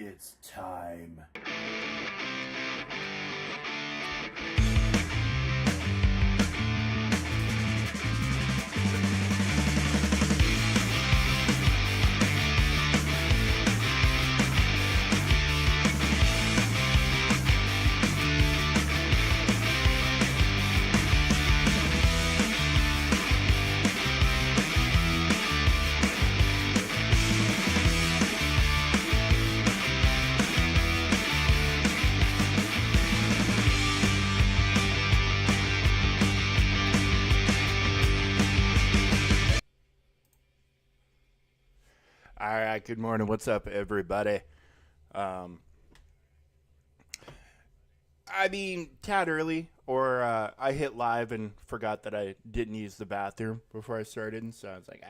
It's time. All right, good morning. What's up, everybody? Um, tad early, or I hit live and forgot that I didn't use the bathroom before I started, and so I was like,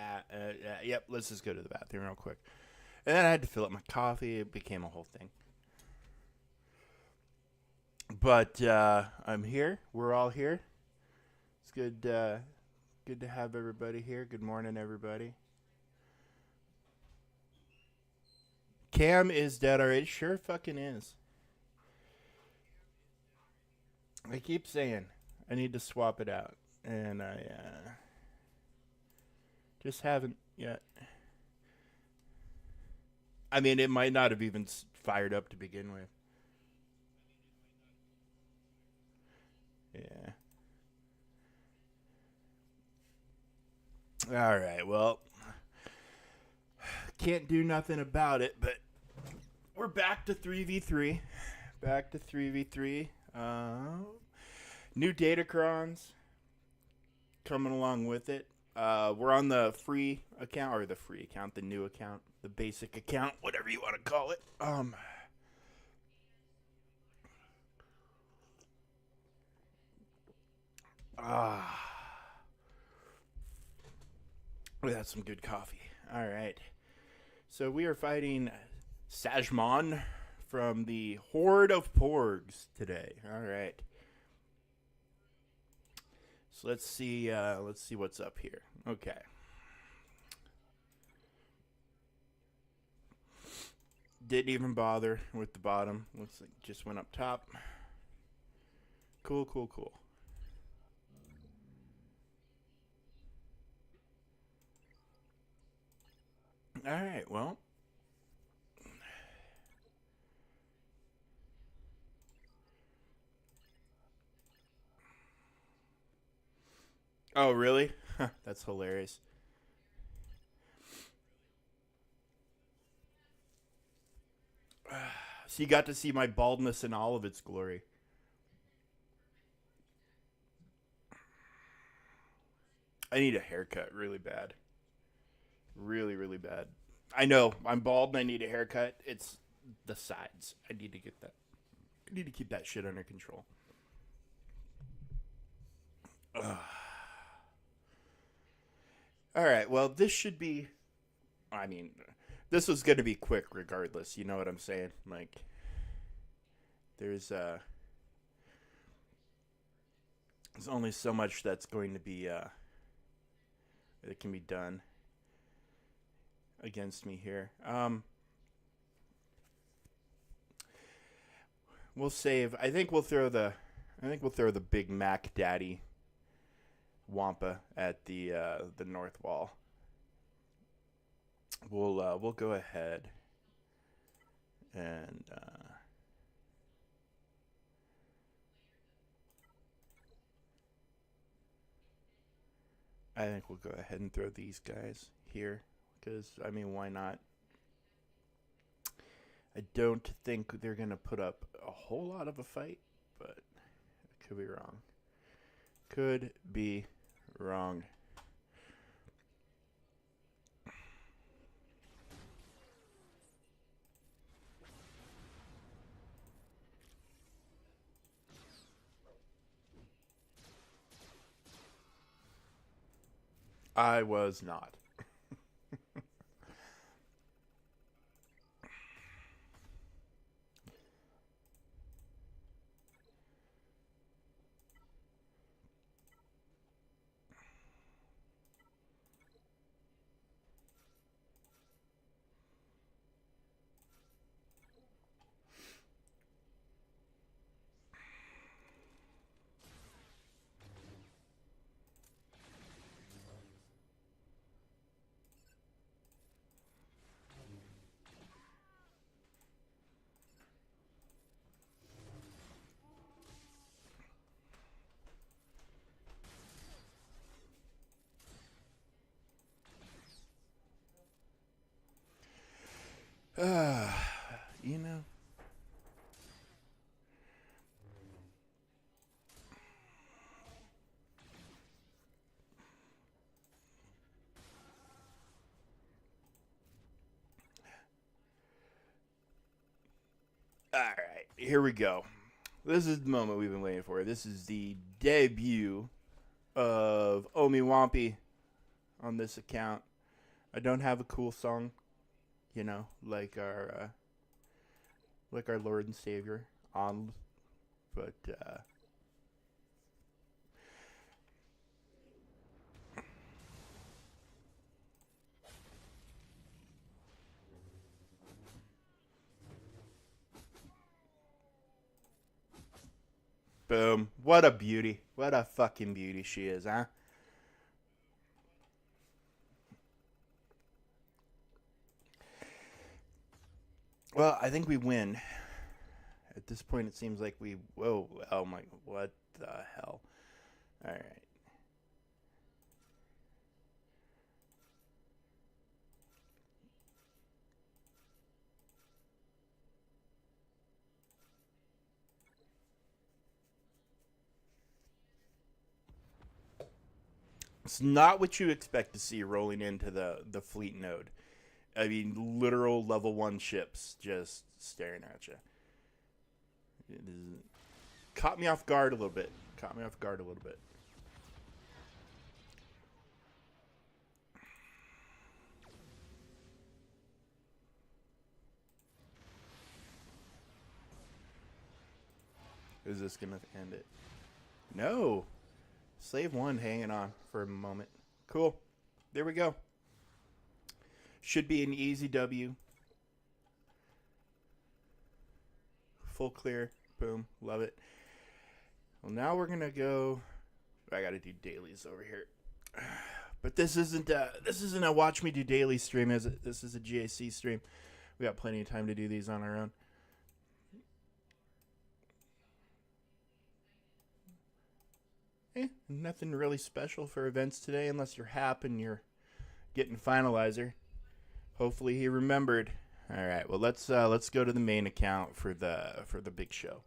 yep, let's just go to the bathroom real quick. And then I had to fill up my coffee. It became a whole thing. But I'm here. We're all here. It's good to have everybody here. Good morning, everybody. Cam is dead already. Sure fucking is. I keep saying I need to swap it out, and I just haven't yet. I mean, it might not have even fired up to begin with. Yeah. All right. Well, can't do nothing about it, but we're back to 3v3. Back to 3v3. New Datacrons coming along with it. We're on the free account, or the free account, the new account, the basic account, whatever you want to call it. That's some good coffee. All right. So we are fighting Sajmon from the Horde of Porgs today. All right. So let's see. Let's see what's up here. Okay. Didn't even bother with the bottom. Looks like just went up top. Cool, cool, cool. All right. Well. Oh, really? That's hilarious. So you got to see my baldness in all of its glory. I need a haircut really bad. Really, really bad. I know I'm bald and I need a haircut. It's the sides. I need to get that. I need to keep that shit under control. Ugh. All right. Well, this should be. I mean, this was going to be quick regardless. You know what I'm saying? Like, there's there's only so much that's going to be that can be done against me here. We'll save. I think we'll throw the Big Mac Daddy Wampa at the north wall. We'll go ahead and I think we'll go ahead and throw these guys here because I mean, why not? I don't think they're gonna put up a whole lot of a fight, but I could be wrong. Could be wrong. I was not. You know. All right, here we go. This is the moment we've been waiting for. This is the debut of Omi Wampy on this account. I don't have a cool song, you know, like our Lord and Savior on, but boom. What a beauty. What a fucking beauty she is, huh? Well, I think we win. At this point, it seems like we. Whoa. Oh my. What the hell? All right. It's not what you expect to see rolling into the fleet node. I mean, literal level 1 ships just staring at you. It is, caught me off guard a little bit. Caught me off guard a little bit. Is this going to end it? No. Slave 1 hanging on for a moment. Cool. There we go. Should be an easy W. Full clear. Boom. Love it. Well, now we're going to go. I got to do dailies over here. But this isn't a watch me do daily stream, is it? This is a GAC stream. We got plenty of time to do these on our own. Nothing really special for events today unless you're Hap and you're getting finalizer. Hopefully he remembered. All right, well let's go to the main account for the big show.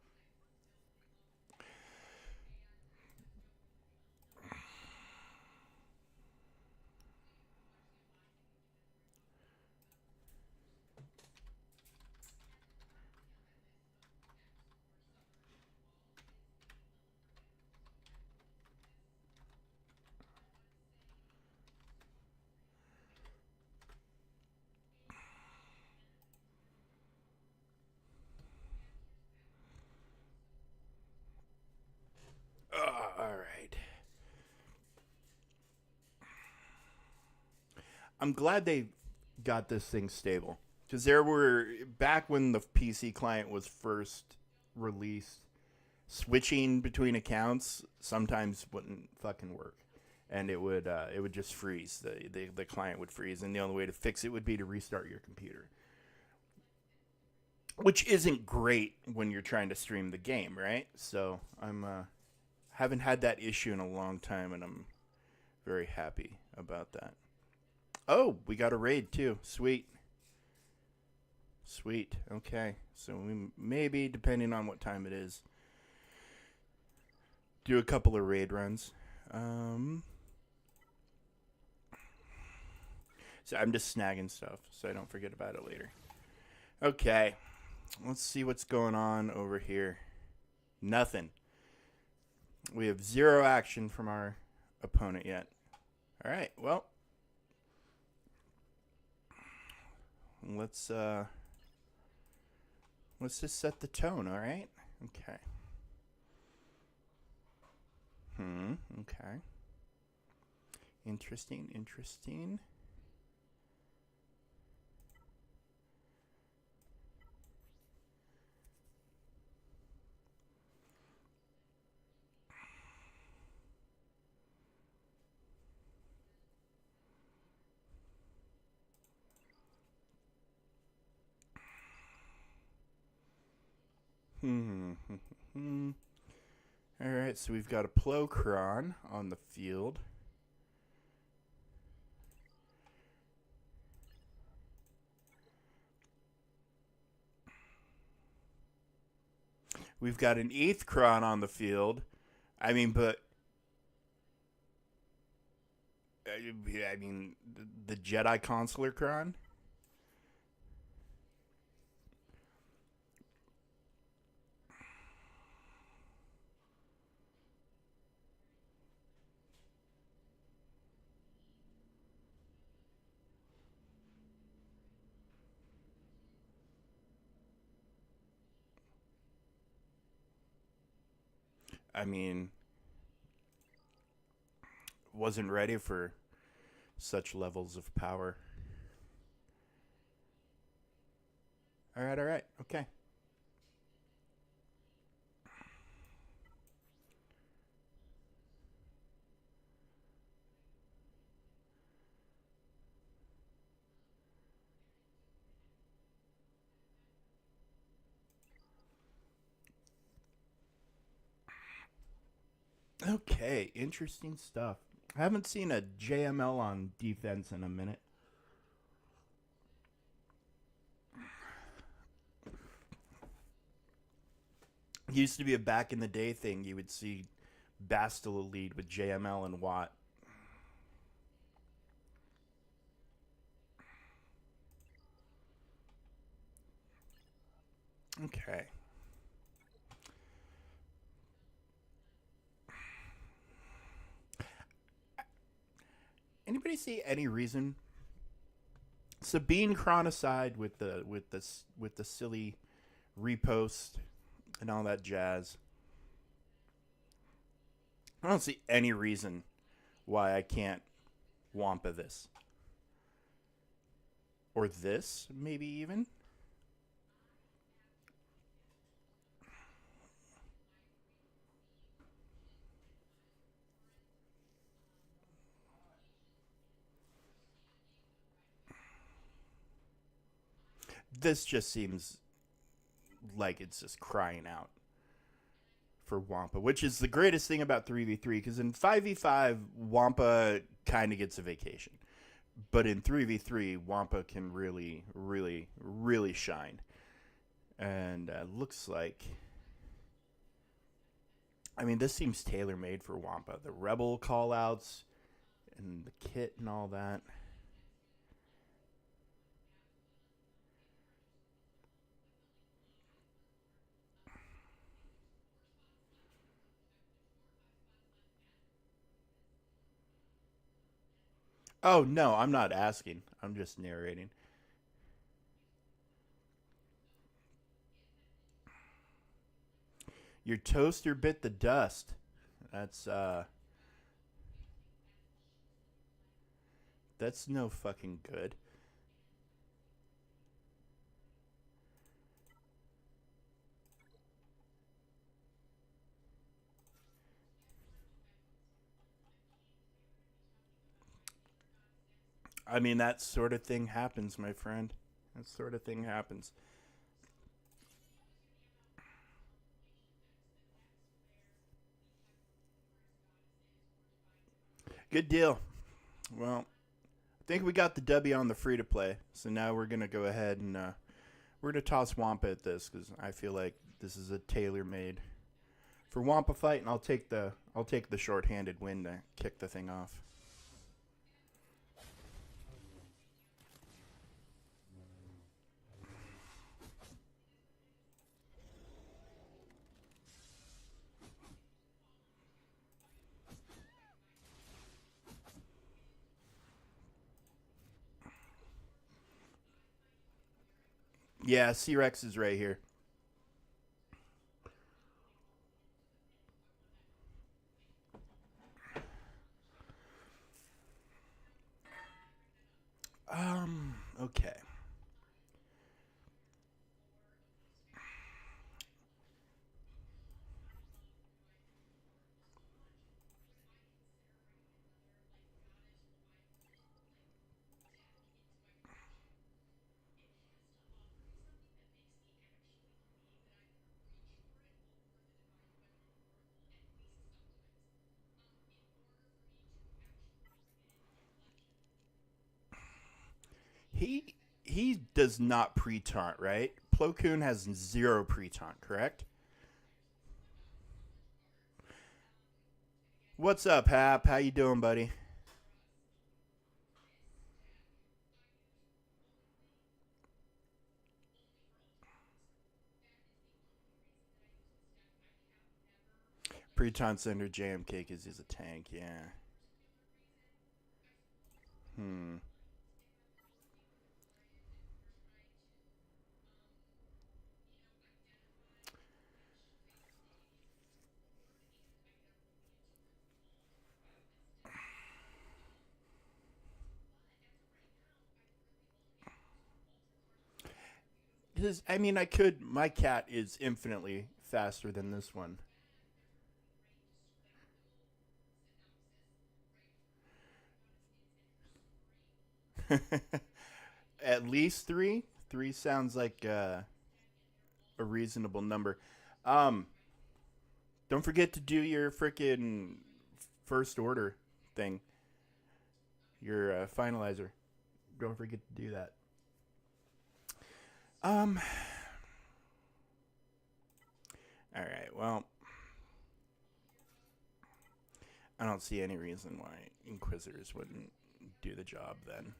All right. I'm glad they got this thing stable because there were back when the PC client was first released, switching between accounts sometimes wouldn't fucking work, and it would just freeze. The client would freeze, and the only way to fix it would be to restart your computer, which isn't great when you're trying to stream the game, right? So I'm haven't had that issue in a long time, and I'm very happy about that. Oh, we got a raid too. Sweet. Sweet. Okay. So we maybe, depending on what time it is, do a couple of raid runs. So I'm just snagging stuff so I don't forget about it later. Okay. Let's see what's going on over here. Nothing. We have 0 action from our opponent yet. All right. Well, let's just set the tone, all right? Okay. Okay. Interesting, interesting. All right, so we've got a Plocron on the field. We've got an 8th Kron on the field. I mean, but I mean, the Jedi Consular Kron. I mean, wasn't ready for such levels of power. All right, all right, okay. Okay, interesting stuff. I haven't seen a JML on defense in a minute. It used to be a back in the day thing. You would see Bastila lead with JML and Watt. Okay. Anybody see any reason? Sabine Kron aside with the silly repost and all that jazz. I don't see any reason why I can't Wampa this. Or this, maybe even. This just seems like it's just crying out for Wampa, which is the greatest thing about 3v3, because in 5v5, Wampa kind of gets a vacation. But in 3v3, Wampa can really, really, really shine. And looks like, I mean, this seems tailor made for Wampa. The Rebel callouts and the kit and all that. Oh, no, I'm not asking. I'm just narrating. Your toaster bit the dust. That's that's no fucking good. I mean, that sort of thing happens, my friend. That sort of thing happens. Good deal. Well, I think we got the W on the free to play. So now we're gonna go ahead and we're gonna toss Wampa at this because I feel like this is a tailor made for Wampa fight, and I'll take the short-handed win to kick the thing off. Yeah, C Rex is right here. Okay. He does not pre-taunt, right? Plo Koon has zero pre-taunt, correct? What's up, Hap? How you doing, buddy? Preton Center jam cake is a tank, yeah. Hmm. I mean, I could. My cat is infinitely faster than this one. At least three. Three sounds like a reasonable number. Um, don't forget to do your freaking first order thing. Your finalizer. Don't forget to do that. Um. All right. Well, I don't see any reason why Inquisitors wouldn't do the job then.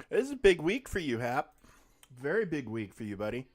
This is a big week for you, Hap. Very big week for you, buddy.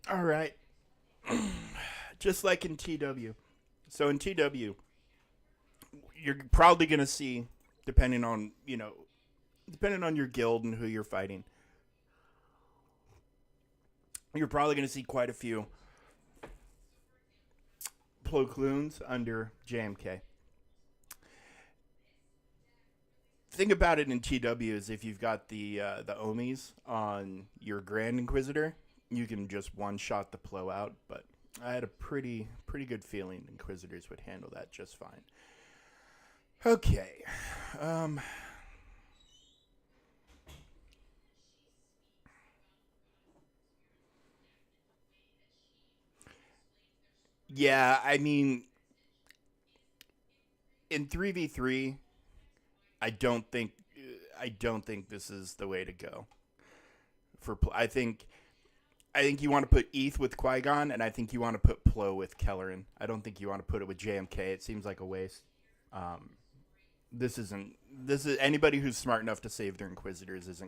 All right. Just like in TW. So in TW, you're probably going to see, depending on, depending on your guild and who you're fighting, you're probably going to see quite a few Plo Kloons under JMK. Thing about it in TW is if you've got the Omis on your Grand Inquisitor, you can just one shot the Plo out. But I had a pretty good feeling Inquisitors would handle that just fine. Okay, um, yeah, I mean in 3v3, I don't think I don't think this is the way to go. I think you want to put ETH with Qui-Gon, and I think you want to put Plo with Kelleran. I don't think you want to put it with JMK. It seems like a waste. Um, this isn't. This is anybody who's smart enough to save their Inquisitors is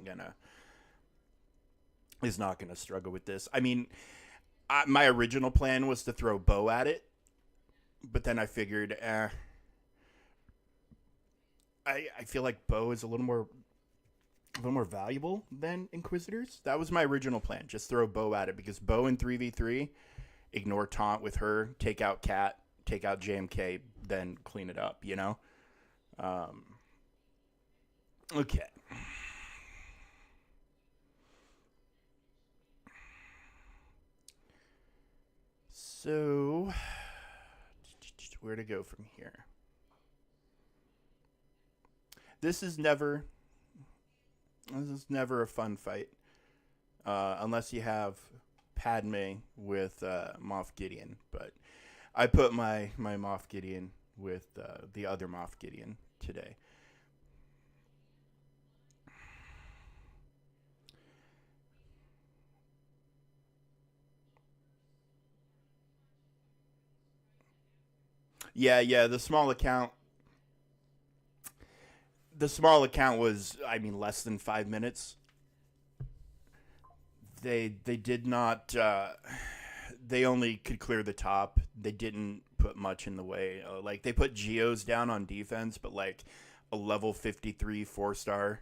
not gonna struggle with this. I mean, my original plan was to throw Bo at it, but then I figured, I feel like Bo is a little more valuable than Inquisitors. That was my original plan. Just throw Bo at it because Bo in 3v3, ignore taunt with her, take out Cat, take out JMK, then clean it up, you know? Okay. So, where to go from here? This is never a fun fight, unless you have Padme with Moff Gideon. But I put my Moff Gideon with the other Moff Gideon today. Yeah, the small account. The small account was, I mean, less than 5 minutes. They did not. They only could clear the top. They didn't put much in the way. Like they put Geos down on defense, but like a level 53 4-star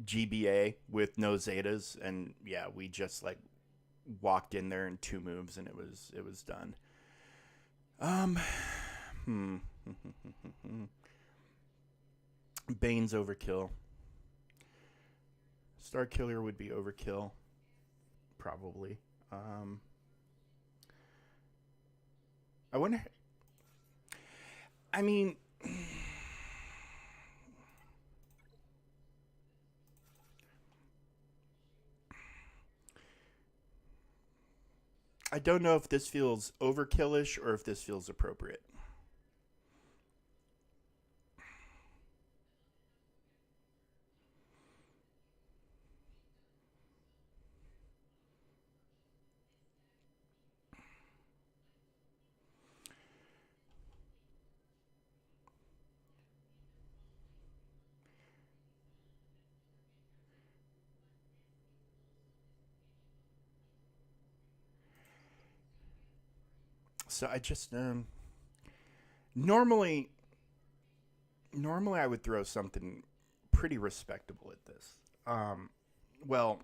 GBA with no Zetas, and yeah, we just like walked in there in 2 moves, and it was done. Hmm. Bane's overkill. Star Killer would be overkill, probably. I wonder. I mean, I don't know if this feels overkillish or if this feels appropriate. So I just normally normally I would throw something pretty respectable at this. Well,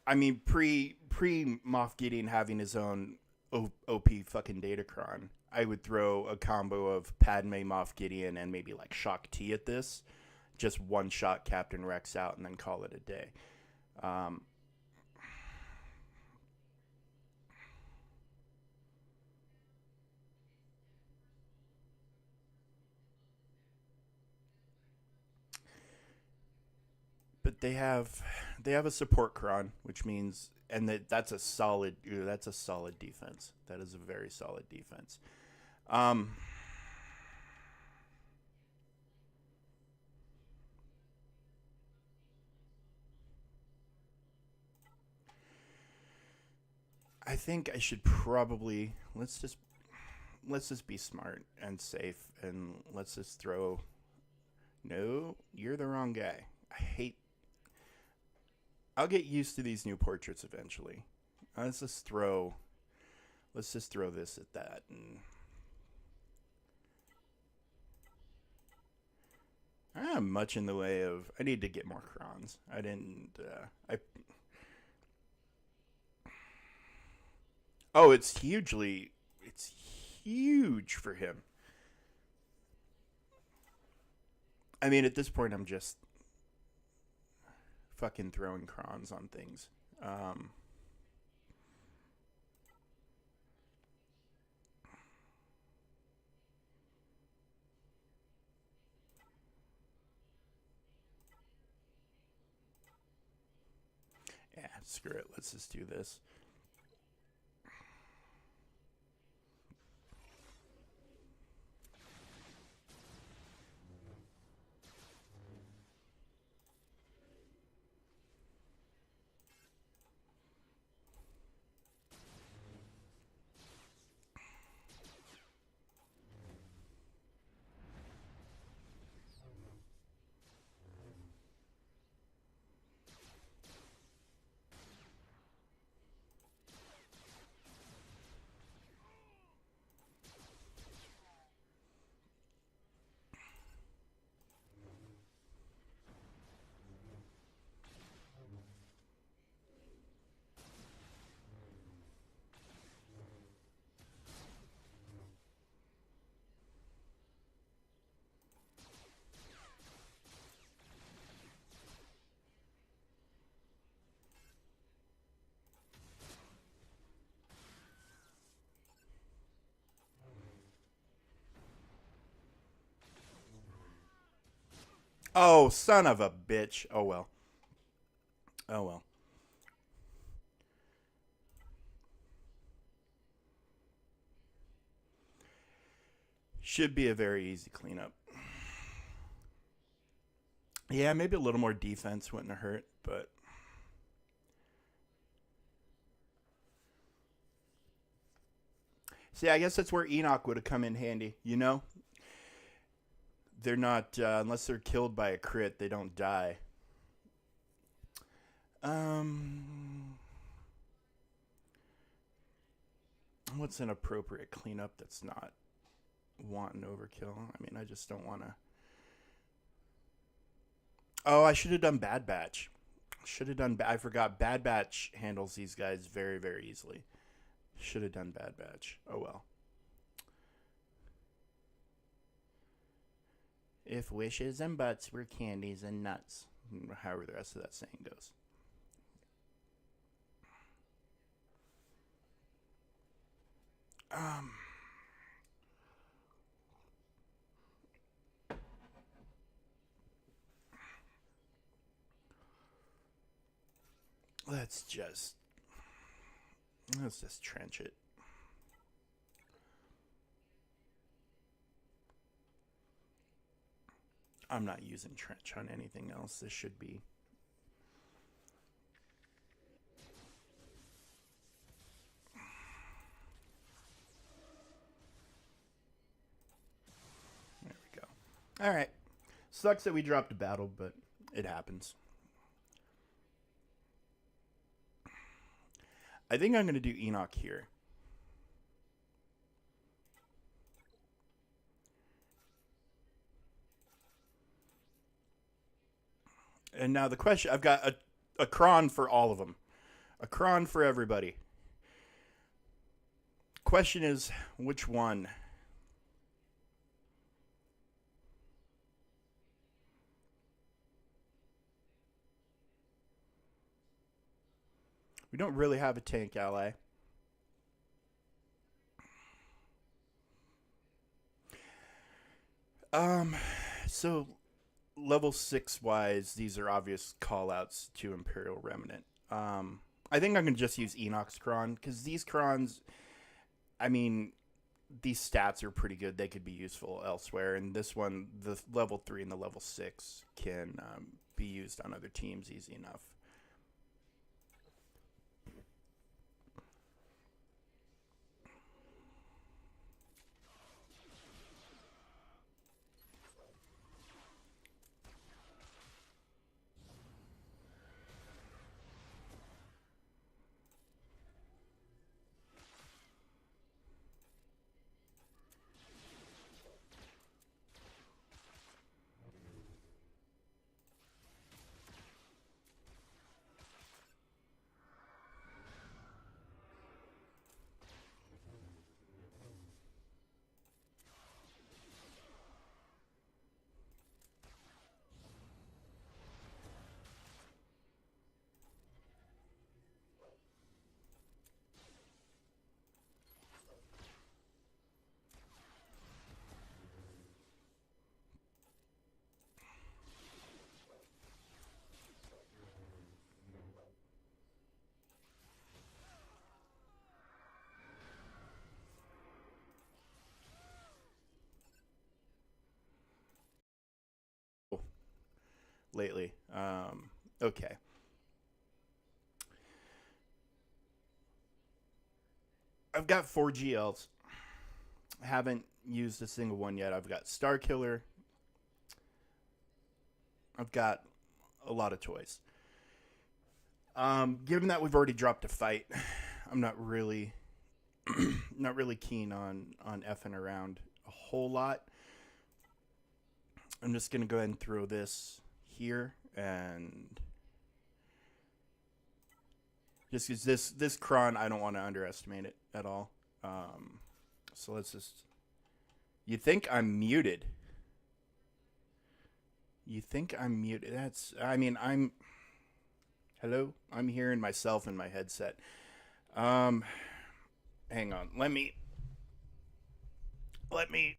I mean pre Moff Gideon having his own OP fucking Datacron, I would throw a combo of Padme, Moff Gideon, and maybe like Shock T at this. Just one shot Captain Rex out and then call it a day. Um, but they have a support cron, which means and that's a solid defense. That is a very solid defense. Um, I think I should probably let's just be smart and safe and let's just throw. No, you're the wrong guy. I hate. I'll get used to these new portraits eventually. Let's just throw. Let's just throw this at that. And I don't have much in the way of. I need to get more crons. I didn't. I. Oh, it's hugely. It's huge for him. I mean, at this point, I'm just fucking throwing crons on things. Um, yeah, screw it. Let's just do this. Oh, son of a bitch. Oh well. Oh well. Should be a very easy cleanup. Yeah, maybe a little more defense wouldn't hurt, but see, I guess that's where Enoch would have come in handy. You know, they're not unless they're killed by a crit, they don't die. Um, what's an appropriate cleanup that's not wanton overkill? I mean, I just don't want to. Oh, I should have done Bad Batch. Should have done. I forgot. Bad Batch handles these guys very, very easily. Should have done Bad Batch. Oh well. If wishes and butts were candies and nuts, however the rest of that saying goes. Um, let's just trench it. I'm not using trench on anything else. This should be. There we go. All right. Sucks that we dropped a battle, but it happens. I think I'm going to do Enoch here. And now the question, I've got a cron for all of them. A cron for everybody. Question is, which one? We don't really have a tank ally. Um, so level 6 wise, these are obvious call outs to Imperial Remnant. I think I'm going to just use Enoch's Cron because these Crons, I mean, these stats are pretty good. They could be useful elsewhere. And this one, the level 3 and the level 6, can be used on other teams easy enough. Lately. Okay. I've got 4 GLs. I haven't used a single one yet. I've got Star Killer. I've got a lot of toys. Given that we've already dropped a fight, I'm not really not really keen on effing around a whole lot. I'm just gonna go ahead and throw this here, and just because this cron, I don't want to underestimate it at all. So let's just. You think I'm muted? You think I'm muted? That's. I mean, I'm. Hello, I'm hearing myself in my headset. Um, hang on. Let me. Let me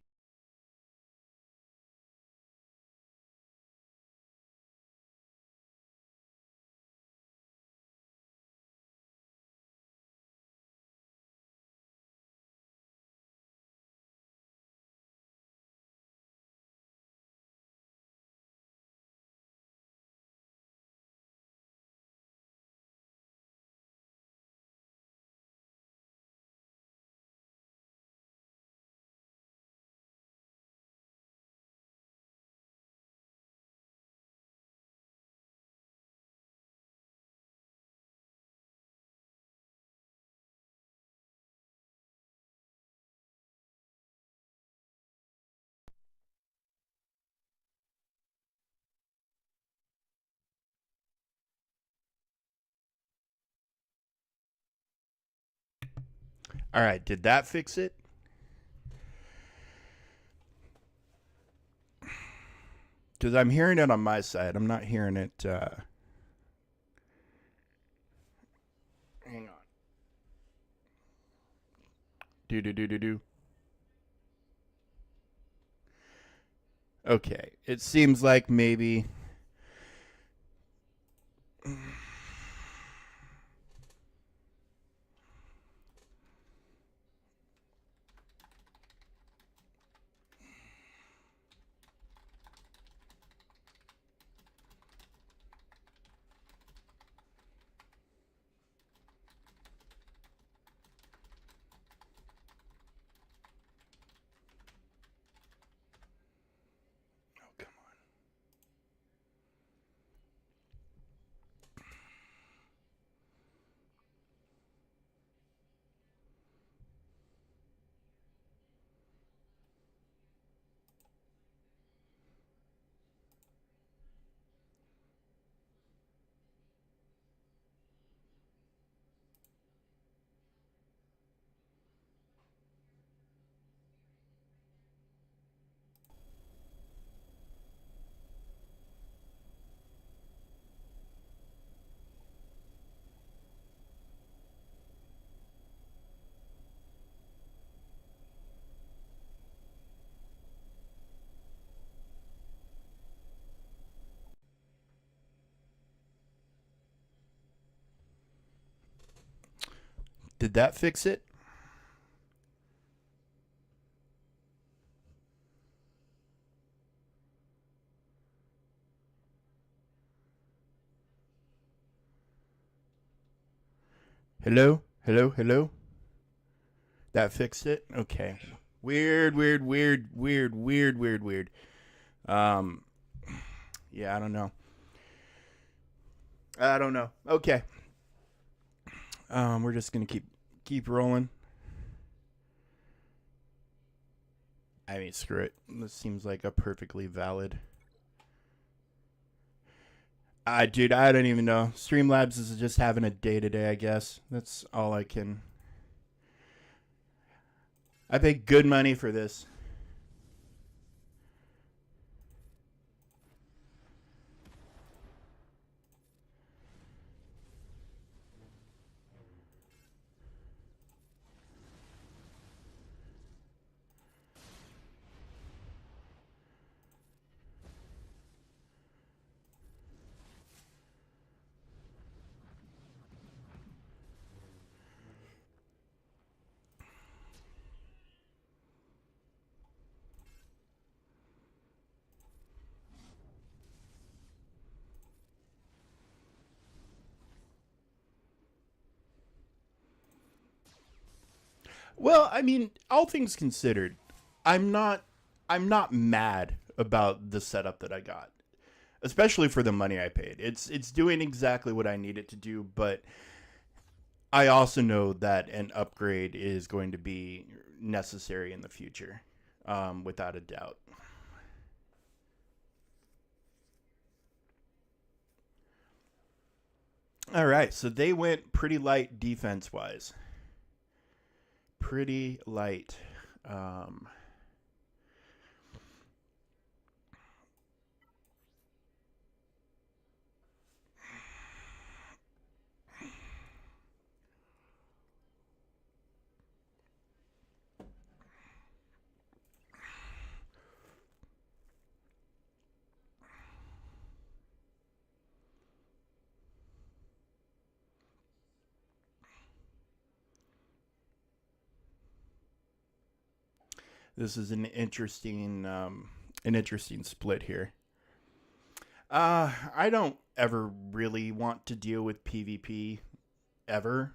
All right, did that fix it? Because I'm hearing it on my side. I'm not hearing it. Hang on. Do. Okay, it seems like maybe. Oh, come on. Did that fix it? Hello? Hello? Hello? That fixed it? Okay. Weird. Um, yeah, I don't know. Okay. We're just gonna keep rolling. I mean, screw it. This seems like a perfectly valid. Dude, I don't even know. Streamlabs is just having a day to day, I guess. That's all I can. I pay good money for this. Well, I mean, all things considered, I'm not I'm not mad about the setup that I got, especially for the money I paid. It's doing exactly what I need it to do, but I also know that an upgrade is going to be necessary in the future, without a doubt. All right, so they went pretty light defense wise. Pretty light. Um, this is an interesting split here. I don't ever really want to deal with PvP ever,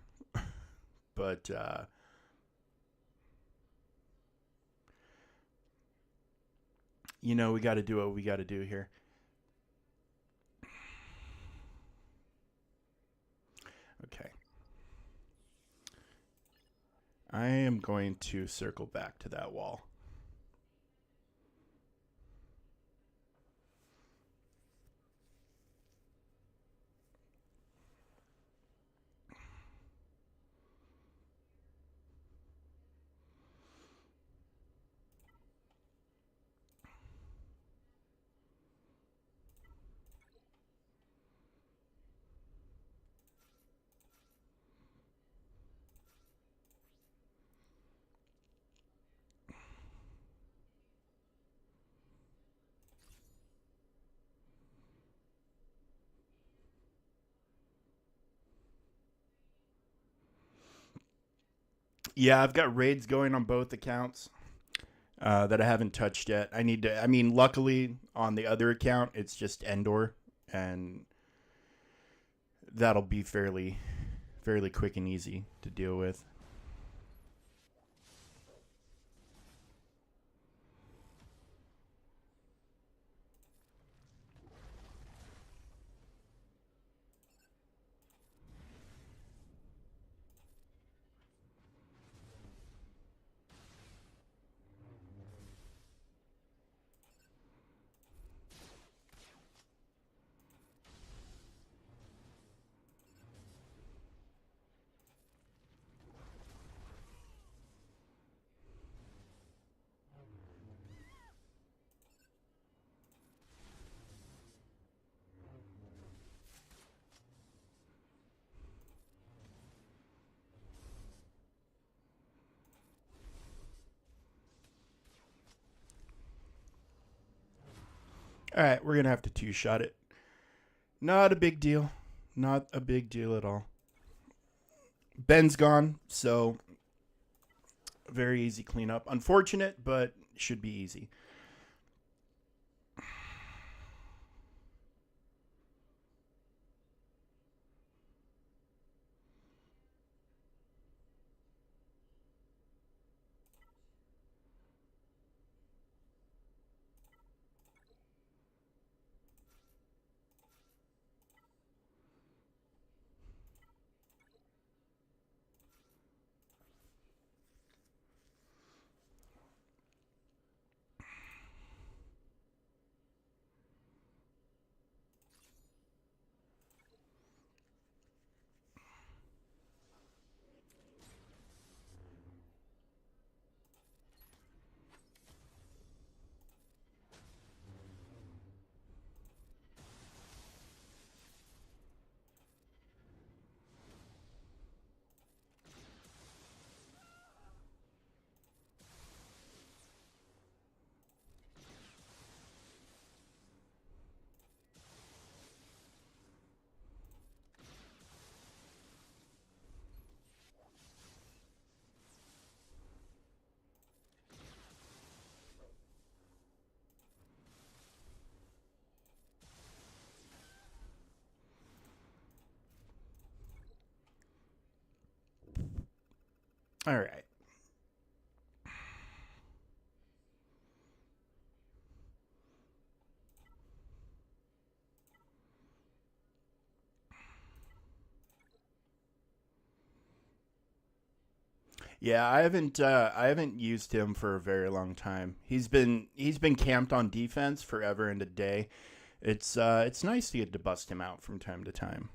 but we got to do what we got to do here. Okay. I am going to circle back to that wall. Yeah, I've got raids going on both accounts that I haven't touched yet. I need to. I mean, luckily on the other account, it's just Endor, and that'll be fairly quick and easy to deal with. All right, we're gonna have to two-shot it. Not a big deal. Not a big deal at all. Ben's gone, so very easy cleanup. Unfortunate, but should be easy. All right. Yeah, I haven't used him for a very long time. He's been camped on defense forever and a day. It's nice to get to bust him out from time to time.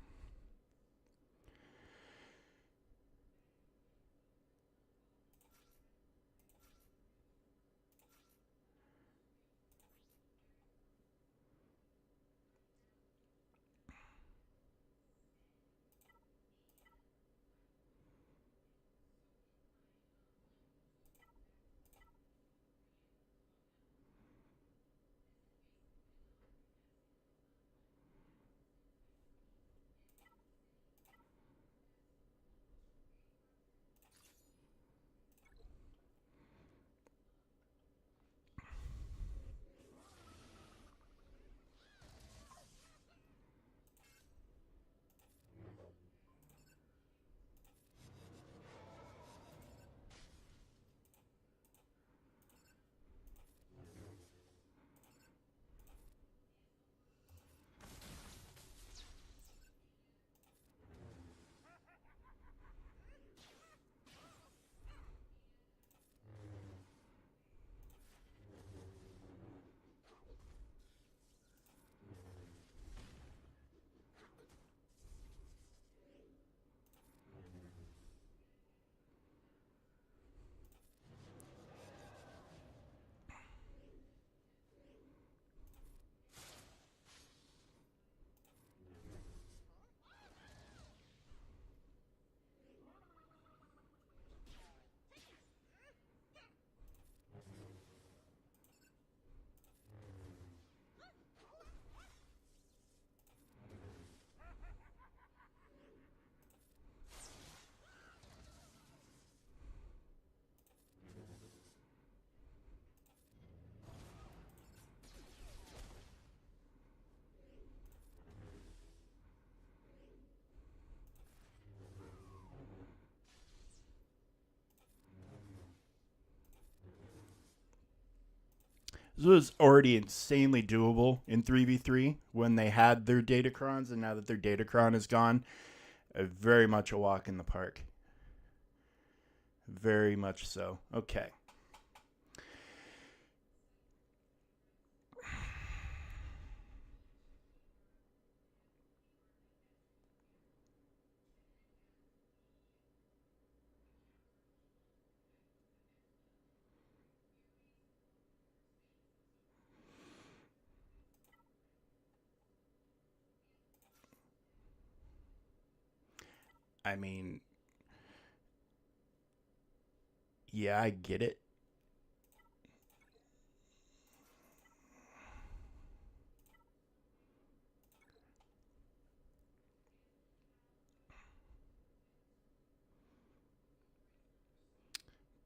This was already insanely doable in 3v3 when they had their Datacrons, and now that their Datacron is gone, very much a walk in the park. Very much so. Okay. I mean, yeah, I get it.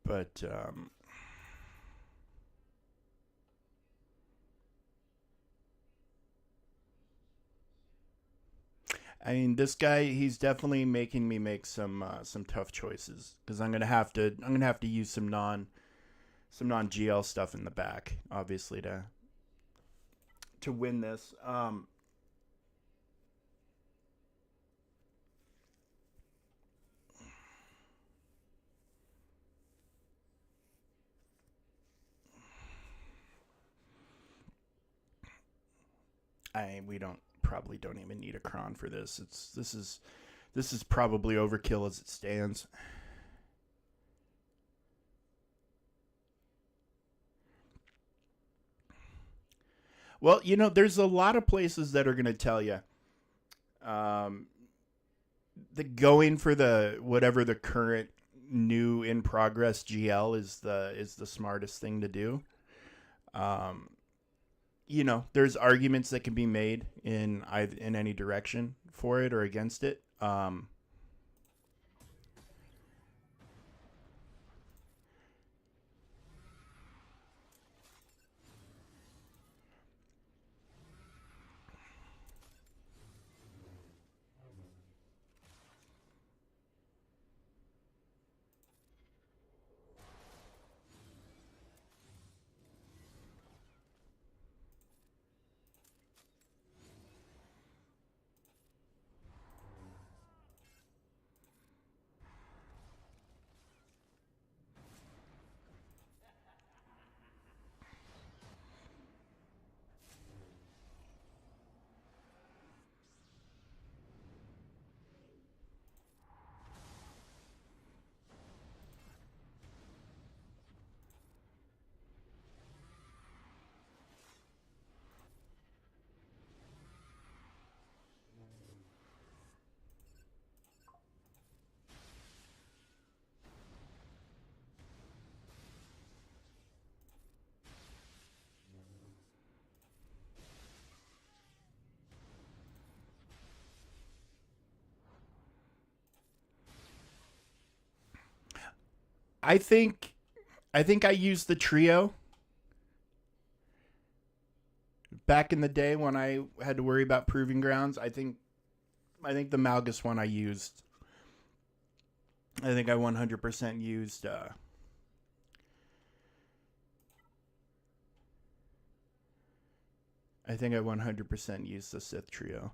But I mean, this guy, he's definitely making me make some tough choices because I'm gonna have to use some non GL stuff in the back, obviously to win this. We don't probably don't even need a cron for this. This is probably overkill as it stands. Well, there's a lot of places that are going to tell you um, the going for the whatever the current new in progress GL is the smartest thing to do. Um, there's arguments that can be made in any direction for it or against it. I think I used the trio back in the day when I had to worry about proving grounds. I think the Malgus one I used. I think I 100% used. I think I 100% used the Sith trio.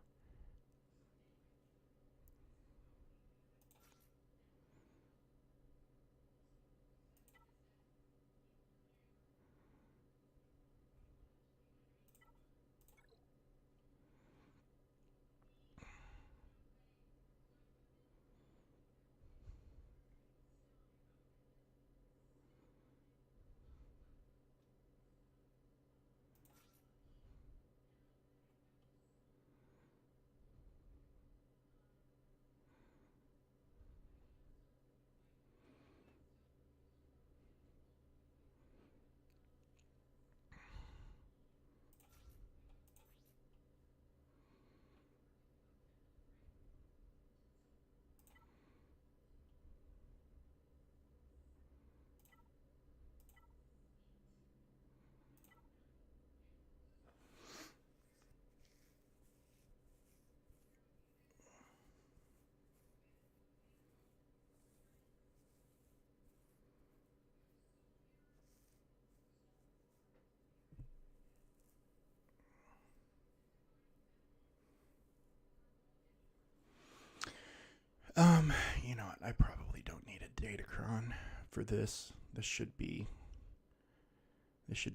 for this. This should be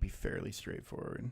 fairly straightforward.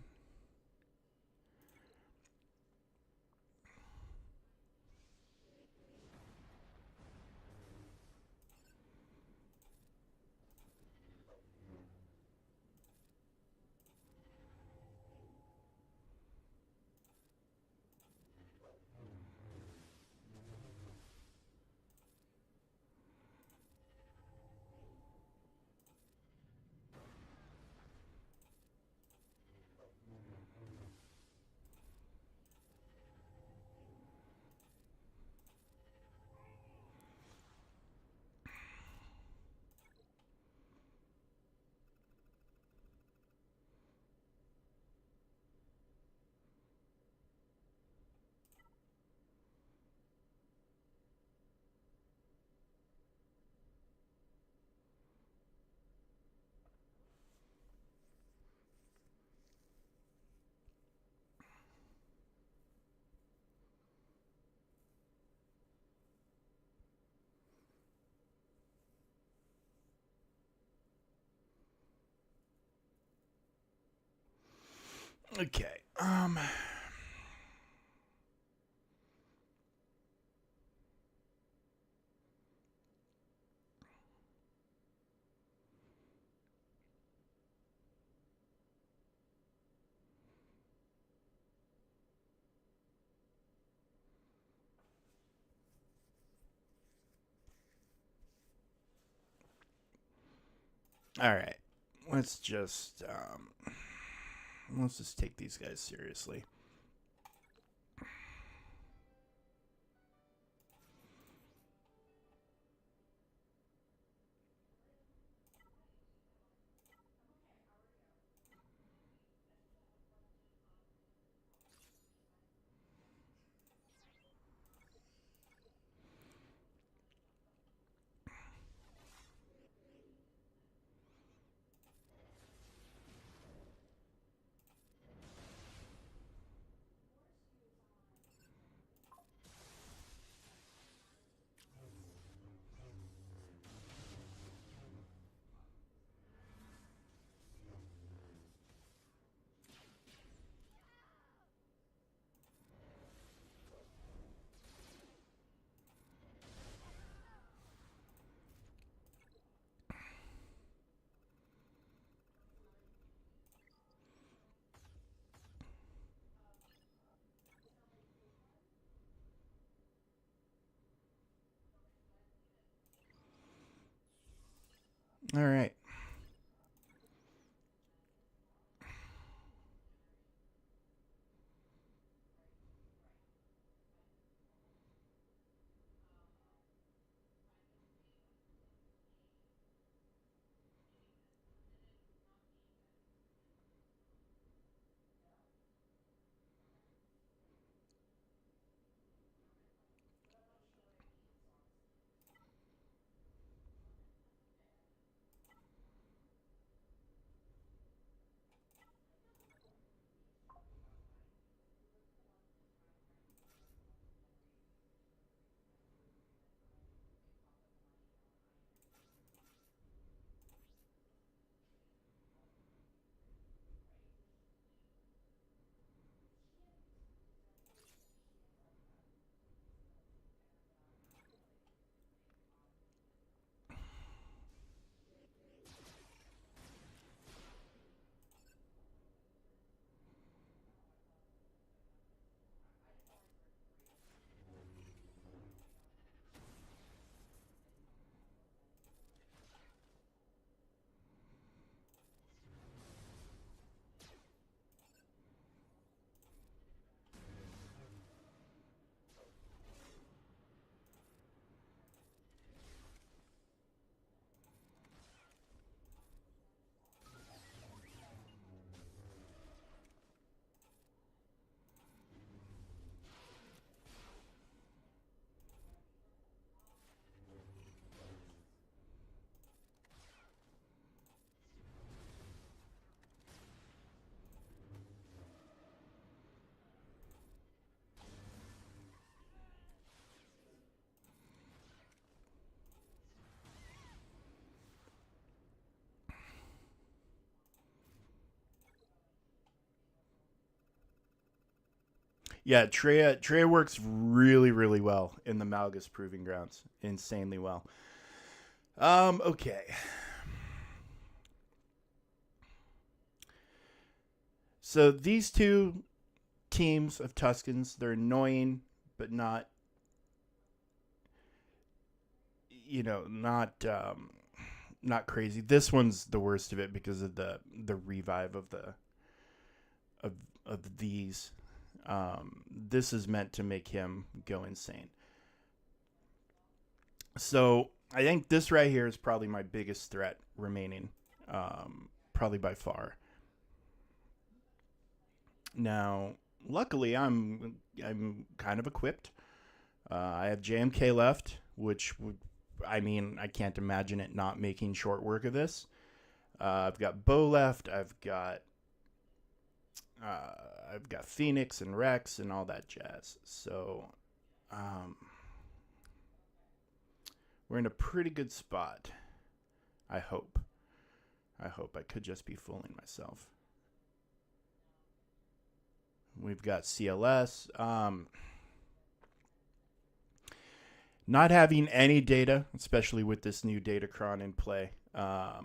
Okay. All right. Let's just let's just take these guys seriously. All right. Yeah, Treya works really, really well in the Malgus Proving Grounds. Insanely well. Okay. So these two teams of Tuskens, they're annoying, but not, not crazy. This one's the worst of it because of the revive of the of these. This is meant to make him go insane. So I think this right here is probably my biggest threat remaining, probably by far. Now, luckily, I'm kind of equipped. I have JMK left, which would, I mean, I can't imagine it not making short work of this. I've got Bo left. I've got Phoenix and Rex and all that jazz. So, we're in a pretty good spot. I hope. I could just be fooling myself. We've got CLS. Not having any data, especially with this new Datacron in play. I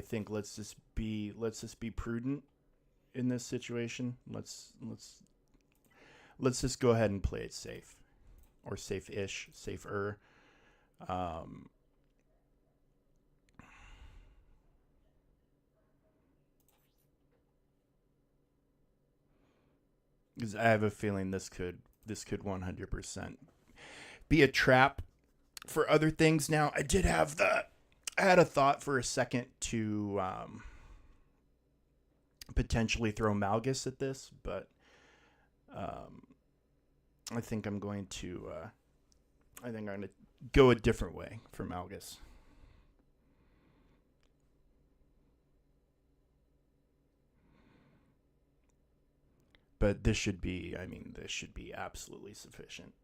think let's just be prudent in this situation. Let's just go ahead and play it safe, or safe-ish, safer. Because I have a feeling this could 100% be a trap for other things. Now, I had a thought for a second to potentially throw Malgus at this, but I think I'm going to go a different way for Malgus. But this should be absolutely sufficient.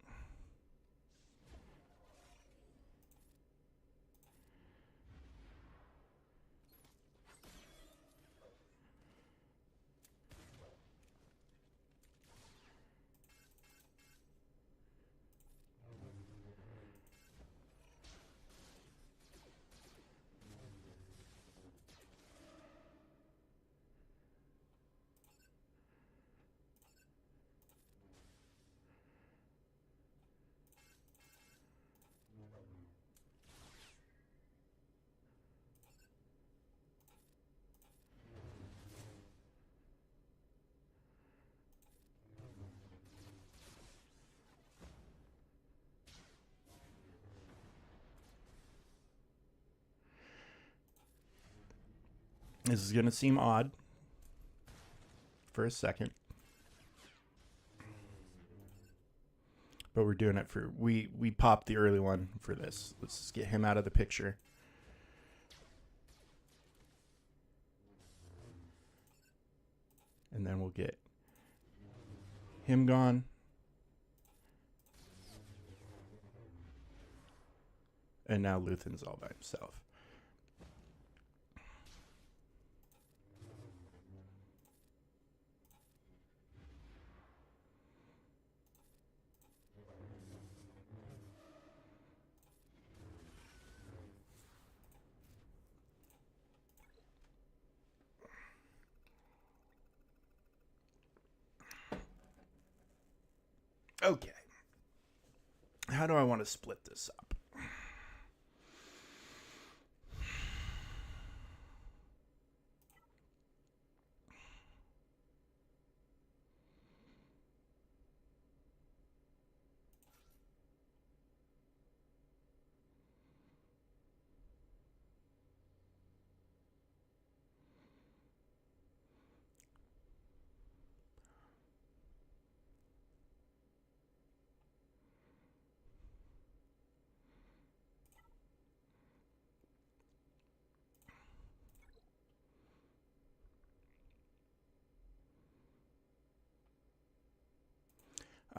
This is going to seem odd for a second, but we're doing it for we popped the early one for this. Let's just get him out of the picture. And then we'll get him gone. And now Luthen's all by himself. Okay. How do I want to split this up?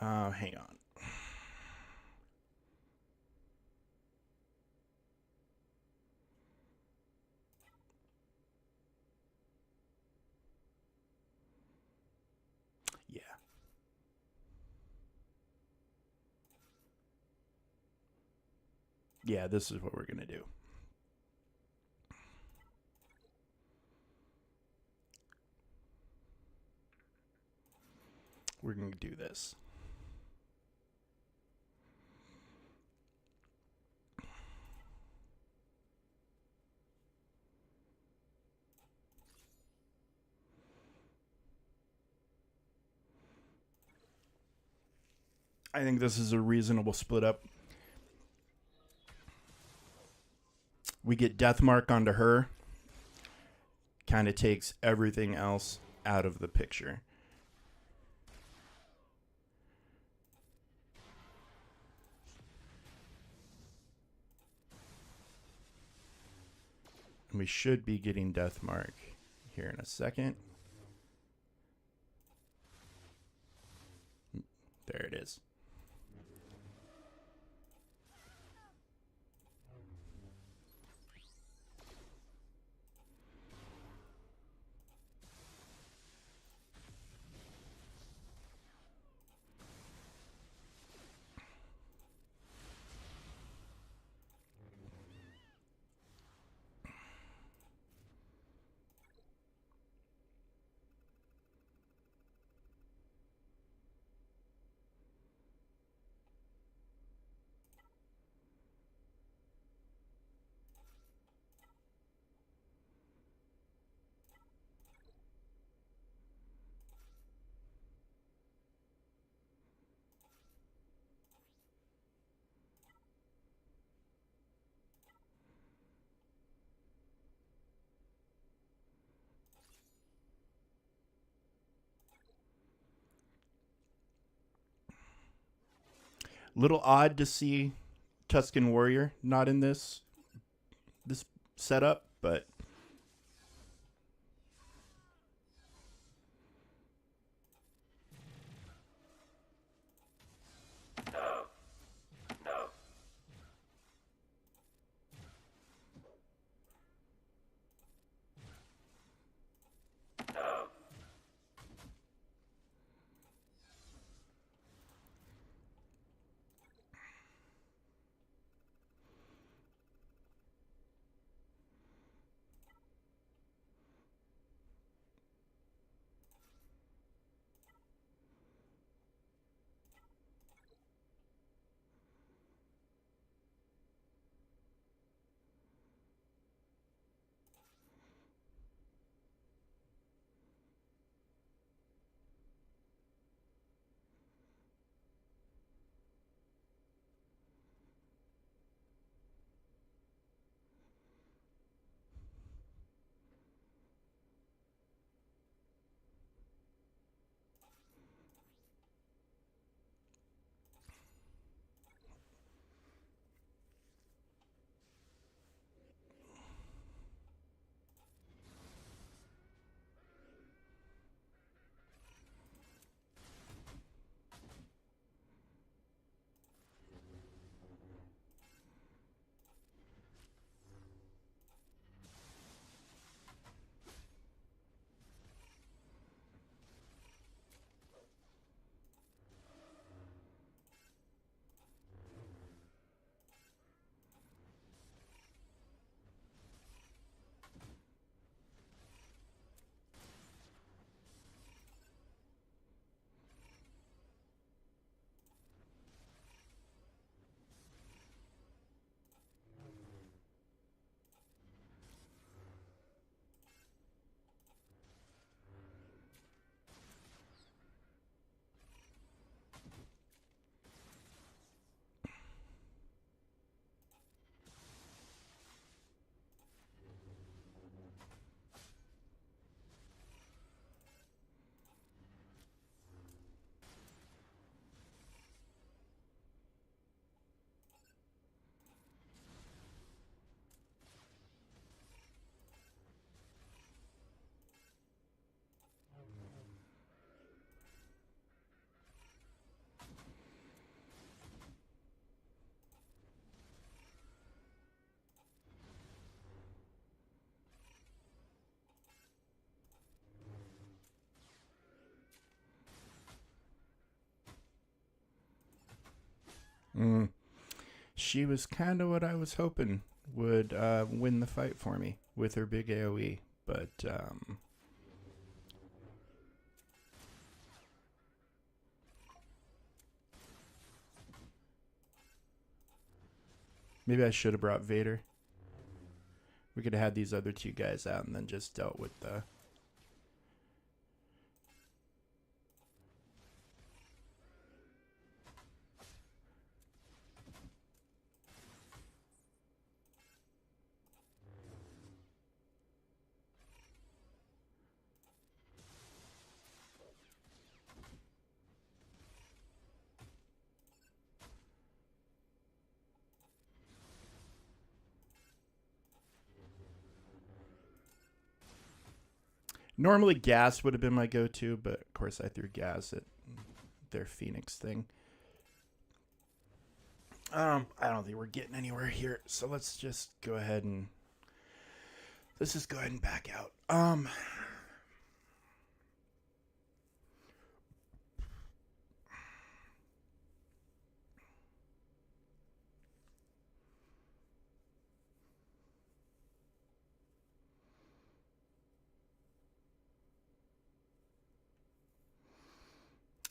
Hang on. Yeah, this is what we're going to do. We're going to do this. I think this is a reasonable split up. We get Deathmark onto her. Kind of takes everything else out of the picture. And we should be getting Deathmark here in a second. There it is. Little odd to see Tusken Warrior not in this setup, but she was kind of what I was hoping would win the fight for me with her big AoE, but maybe I should have brought Vader. We could have had these other two guys out and then just dealt with the... Normally gas would have been my go-to, but of course I threw gas at their Phoenix thing. I don't think we're getting anywhere here, so let's just go ahead and back out.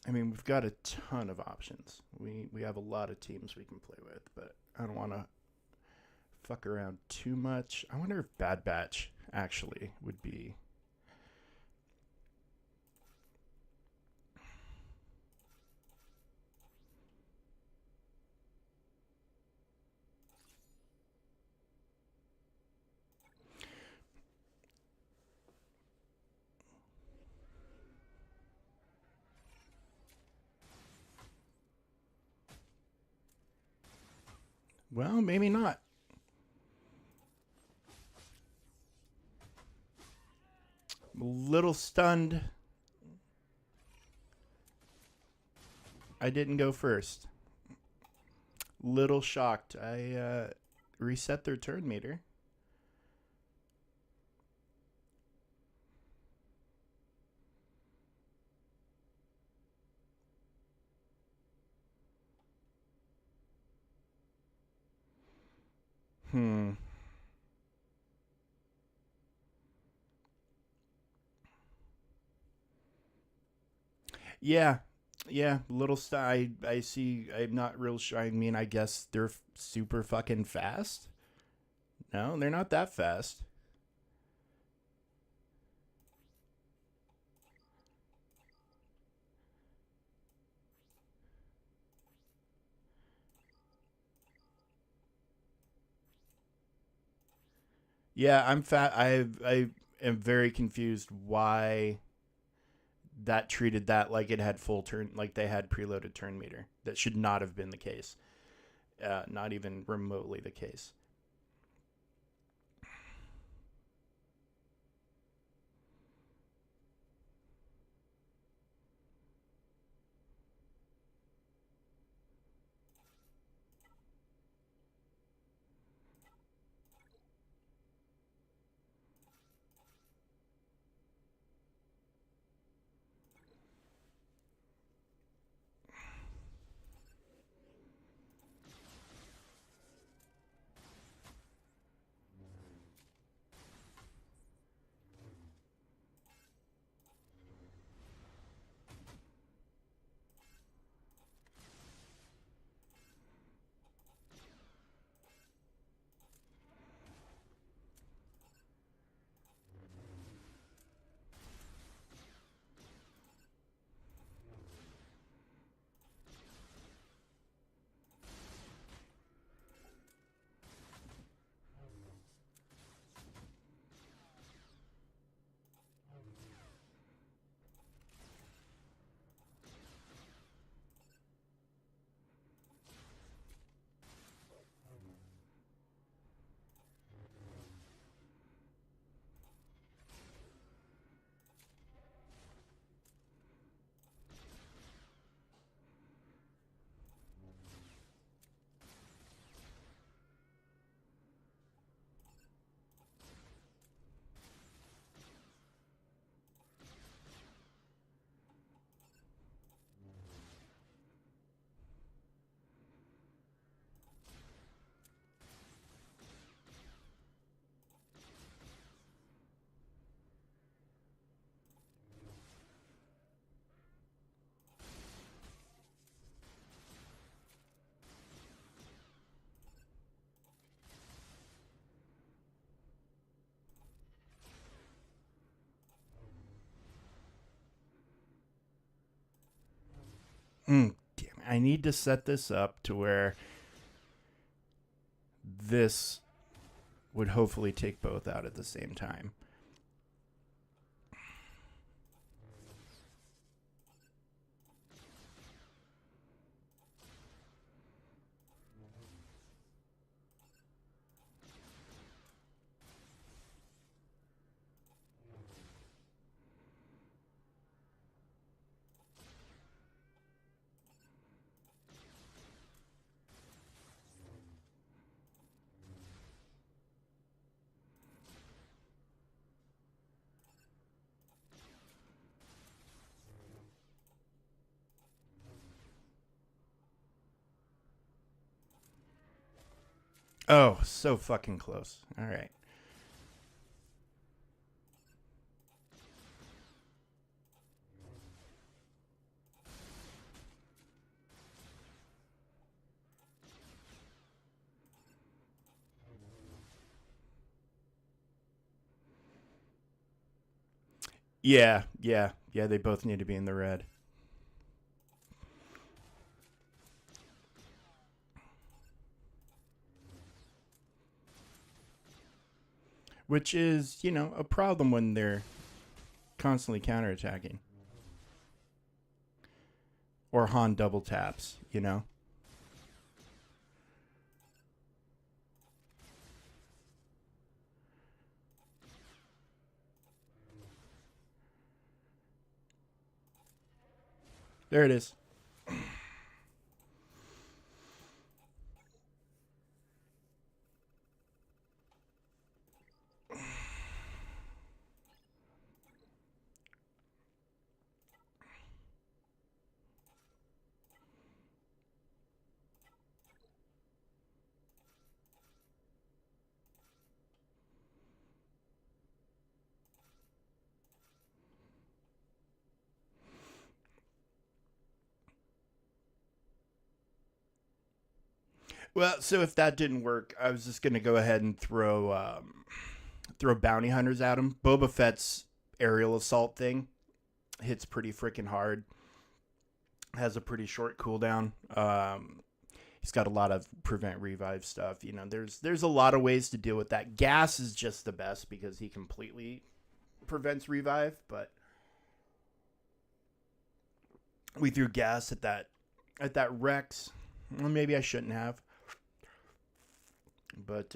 I mean, we've got a ton of options. We have a lot of teams we can play with, but I don't want to fuck around too much. I wonder if Bad Batch actually would be... Well, maybe not. I'm a little stunned. I didn't go first. Little shocked. I reset their turn meter. Yeah. Yeah, little I see. I'm not real sure. I mean, I guess they're super fucking fast. No, they're not that fast. Yeah, I'm fat. I am very confused why that treated that like it had full turn, like they had preloaded turn meter. That should not have been the case. Not even remotely the case. Damn it. I need to set this up to where this would hopefully take both out at the same time. Oh, so fucking close. All right. Yeah. They both need to be in the red. Which is, a problem when they're constantly counterattacking. Or Han double taps. There it is. Well, so if that didn't work, I was just gonna go ahead and throw bounty hunters at him. Boba Fett's aerial assault thing hits pretty freaking hard. Has a pretty short cooldown. He's got a lot of prevent revive stuff. There's a lot of ways to deal with that. Gas is just the best because he completely prevents revive. But we threw gas at that Rex. Well, maybe I shouldn't have. But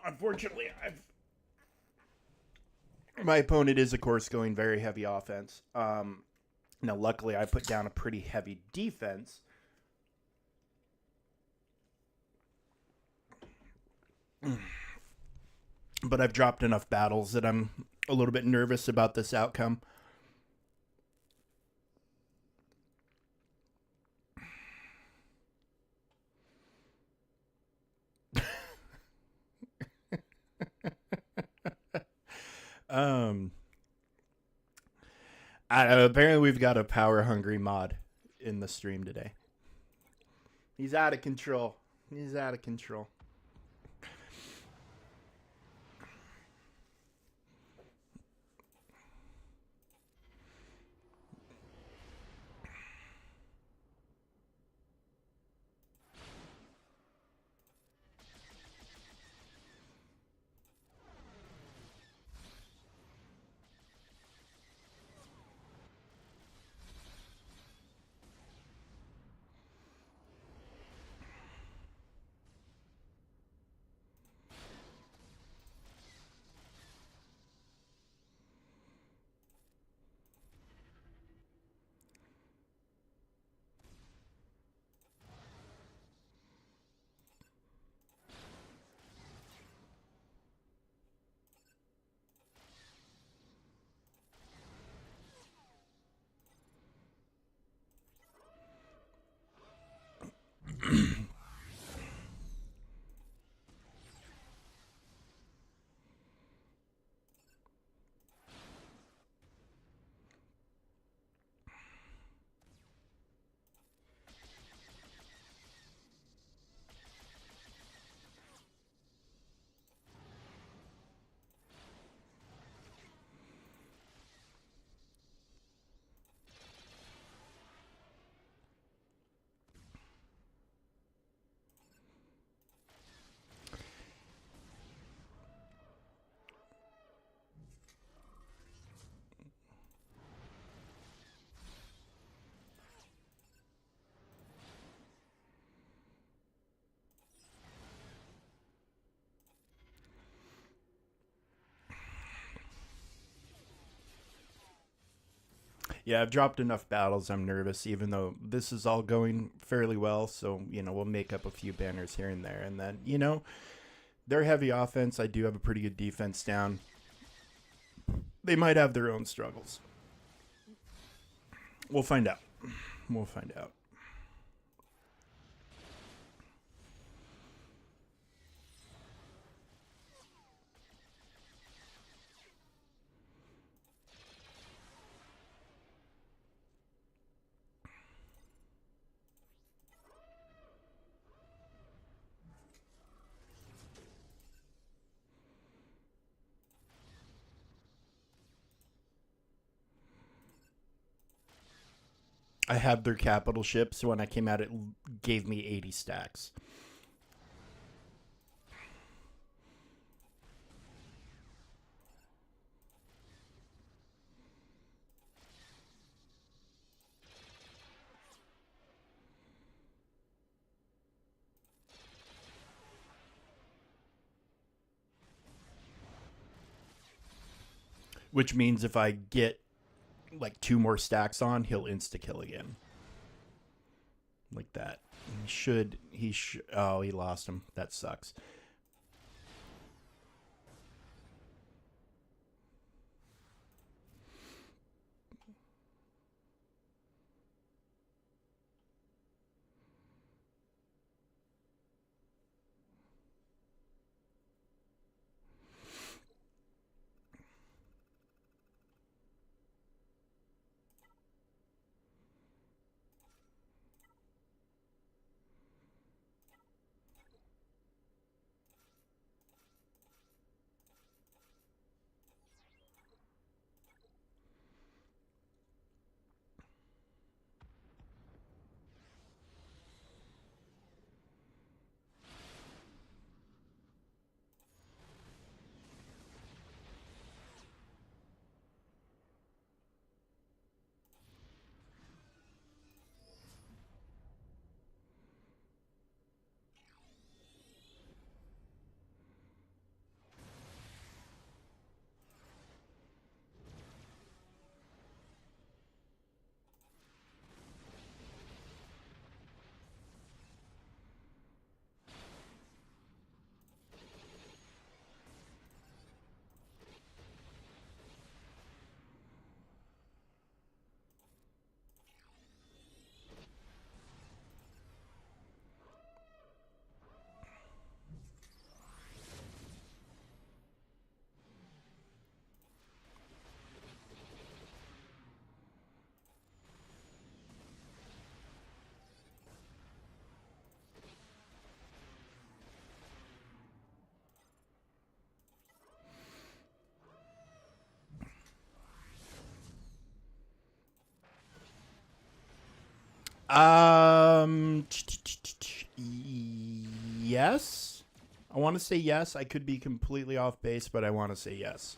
unfortunately, my opponent is, of course, going very heavy offense. Now, luckily, I put down a pretty heavy defense. But I've dropped enough battles that I'm a little bit nervous about this outcome. um, apparently, we've got a power hungry mod in the stream today. He's out of control. He's out of control. Yeah, I've dropped enough battles. I'm nervous, even though this is all going fairly well. So, we'll make up a few banners here and there. And then, they're heavy offense. I do have a pretty good defense down. They might have their own struggles. We'll find out. We'll find out. I had their capital ship, so when I came out, it gave me 80 stacks. Which means if I get like 2 more stacks on, he'll insta kill again. Like that. Oh, he lost him. That sucks. Yes. I want to say yes. I could be completely off base, but I want to say yes.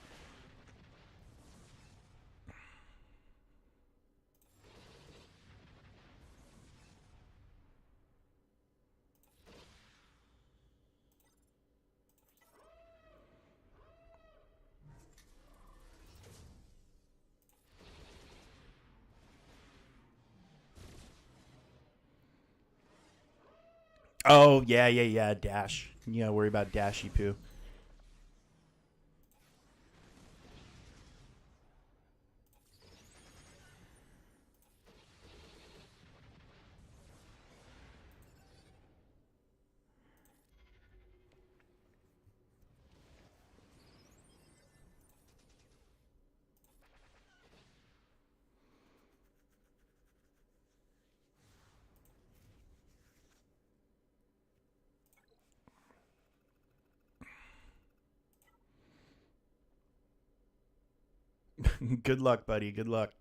Oh, yeah. Dash. You gotta worry about Dashy Poo. Good luck, buddy. Good luck.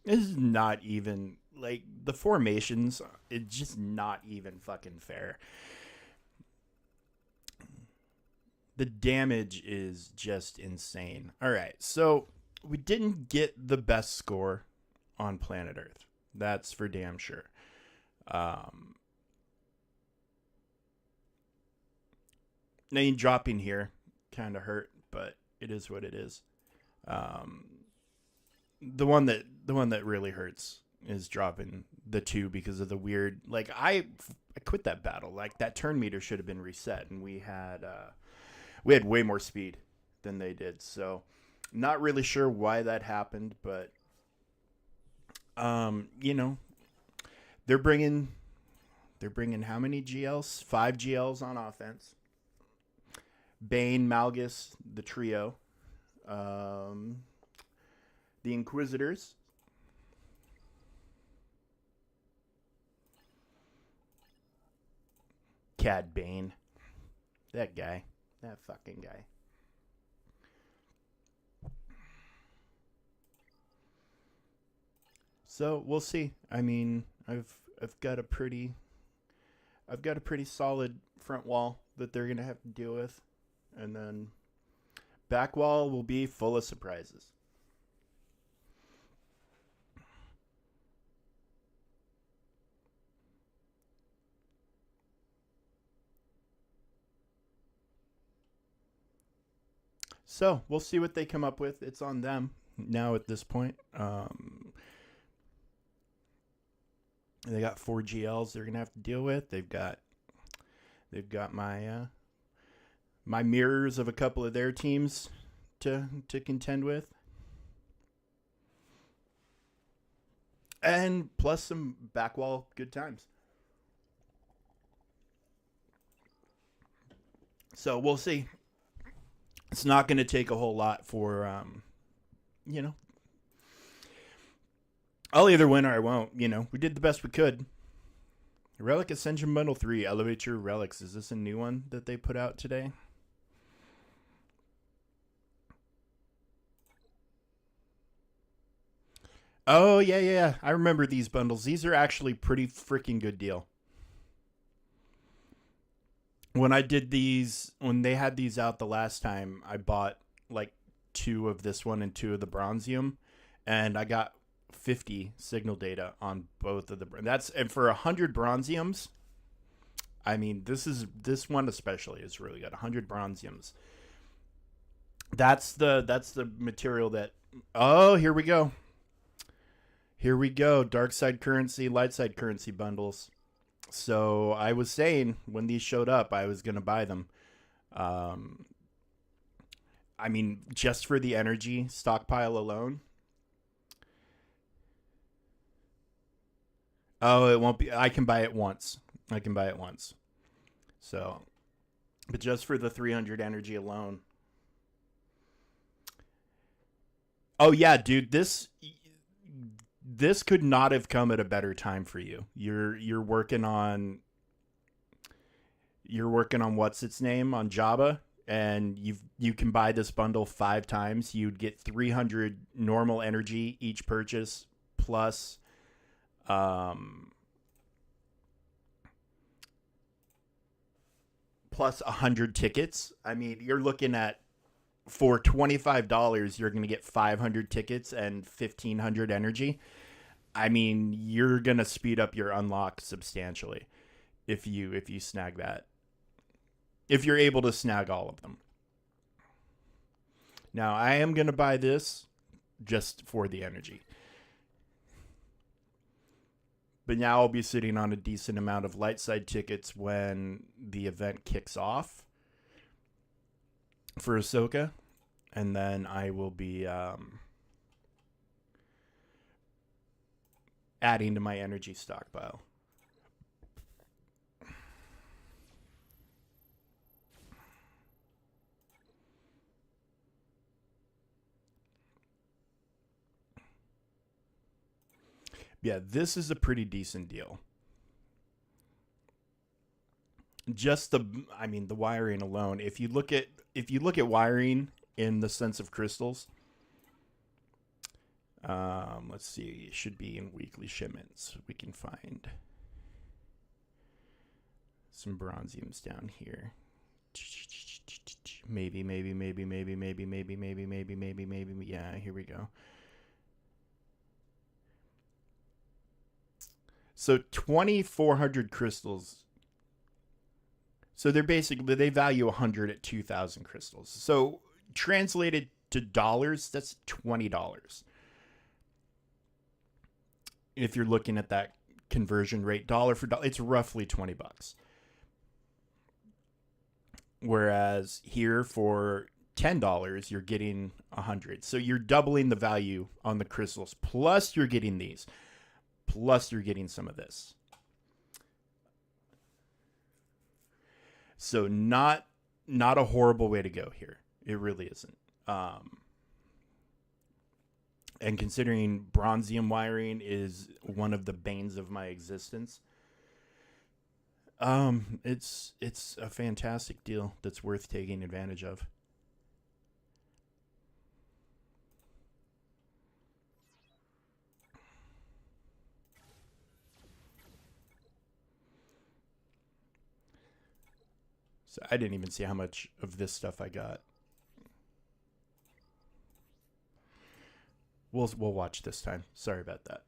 This is not even like the formations. It's just not even fucking fair. The damage is just insane. All right, so we didn't get the best score on planet Earth. That's for damn sure. Name dropping here kind of hurt, but it is what it is. Um, the one that really hurts is dropping the 2 because of the weird. Like I quit that battle. Like that turn meter should have been reset, and we had way more speed than they did. So not really sure why that happened, but you know, they're bringing how many GLs? 5 GLs on offense. Bane, Malgus, the trio. The Inquisitors. Cad Bane. That guy. That fucking guy. So we'll see. I mean, I've got a pretty solid front wall that they're gonna have to deal with, and then back wall will be full of surprises. So we'll see what they come up with. It's on them now at this point. They got 4 GLs they're gonna have to deal with. They've got my mirrors of a couple of their teams to contend with, and plus some backwall good times. So we'll see. It's not going to take a whole lot for you know. I'll either win or I won't. We did the best we could. Relic Ascension Bundle 3, Elevate Your Relics. Is this a new one that they put out today? Oh, yeah. I remember these bundles. These are actually pretty freaking good deal. When they had these out the last time, I bought like 2 of this one and 2 of the Bronzium, and I got 50 signal data on both of and for 100 Bronziums. I mean, this one especially is really good. 100 Bronziums. That's the material that. Oh, here we go. Here we go. Dark side currency, light side currency bundles. So I was saying when these showed up, I was gonna buy them. Um, I mean, just for the energy stockpile alone. Oh, it won't be. I can buy it once. I can buy it once. So, but just for the 300 energy alone. Oh yeah, dude, this could not have come at a better time for you. You're working on what's its name on Java, and you can buy this bundle 5 times. You'd get 300 normal energy each purchase, plus um plus 100 tickets. I mean, you're looking at, for $25 you're going to get 500 tickets and 1500 energy. I mean, you're going to speed up your unlock substantially if you snag that. If you're able to snag all of them. Now, I am going to buy this just for the energy. But now I'll be sitting on a decent amount of light side tickets when the event kicks off for Ahsoka. And then I will be adding to my energy stockpile. Yeah, this is a pretty decent deal. Just the wiring alone. If you look at wiring in the sense of crystals, Let's see. It should be in weekly shipments. We can find some bronziums down here. Maybe. Yeah, here we go. So 2,400 crystals. So they value 100 at 2,000 crystals. So translated to dollars, that's $20. If you're looking at that conversion rate, dollar for dollar, it's roughly $20. Whereas here for $10, you're getting 100. So you're doubling the value on the crystals. Plus you're getting these. Plus you're getting some of this. So not a horrible way to go here. It really isn't. And considering bronzium wiring is one of the banes of my existence, it's a fantastic deal that's worth taking advantage of. So I didn't even see how much of this stuff I got. We'll watch this time. Sorry about that.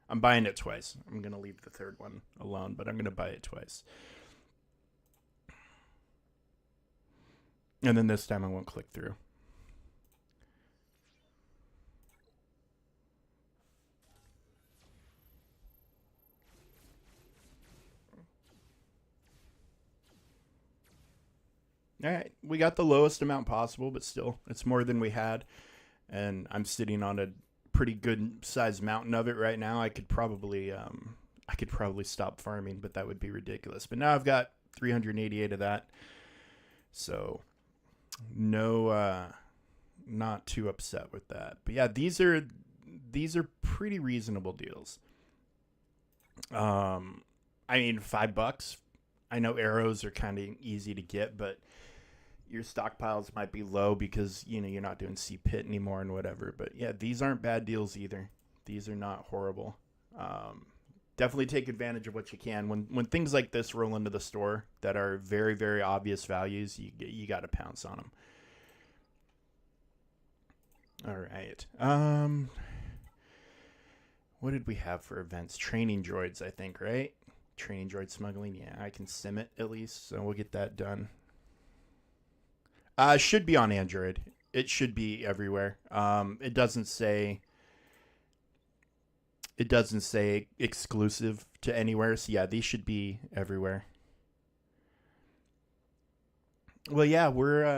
I'm buying it twice. I'm going to leave the third one alone, but I'm going to buy it twice. And then this time I won't click through. All right, we got the lowest amount possible, but still, it's more than we had. And I'm sitting on a pretty good sized mountain of it right now. I could probably stop farming, but that would be ridiculous. But now I've got 388 of that. So no not too upset with that. But yeah, these are pretty reasonable deals. I mean, $5. I know arrows are kind of easy to get, but your stockpiles might be low because you're not doing C pit anymore and whatever. But yeah, these aren't bad deals either. These are not horrible. Definitely take advantage of what you can when things like this roll into the store that are very, very obvious values. You got to pounce on them. All right. What did we have for events? Training droids, I think, right? Training droid smuggling. Yeah, I can sim it at least, so we'll get that done. Should be on Android. It should be everywhere. It doesn't say exclusive to anywhere. So yeah, these should be everywhere. Well, yeah,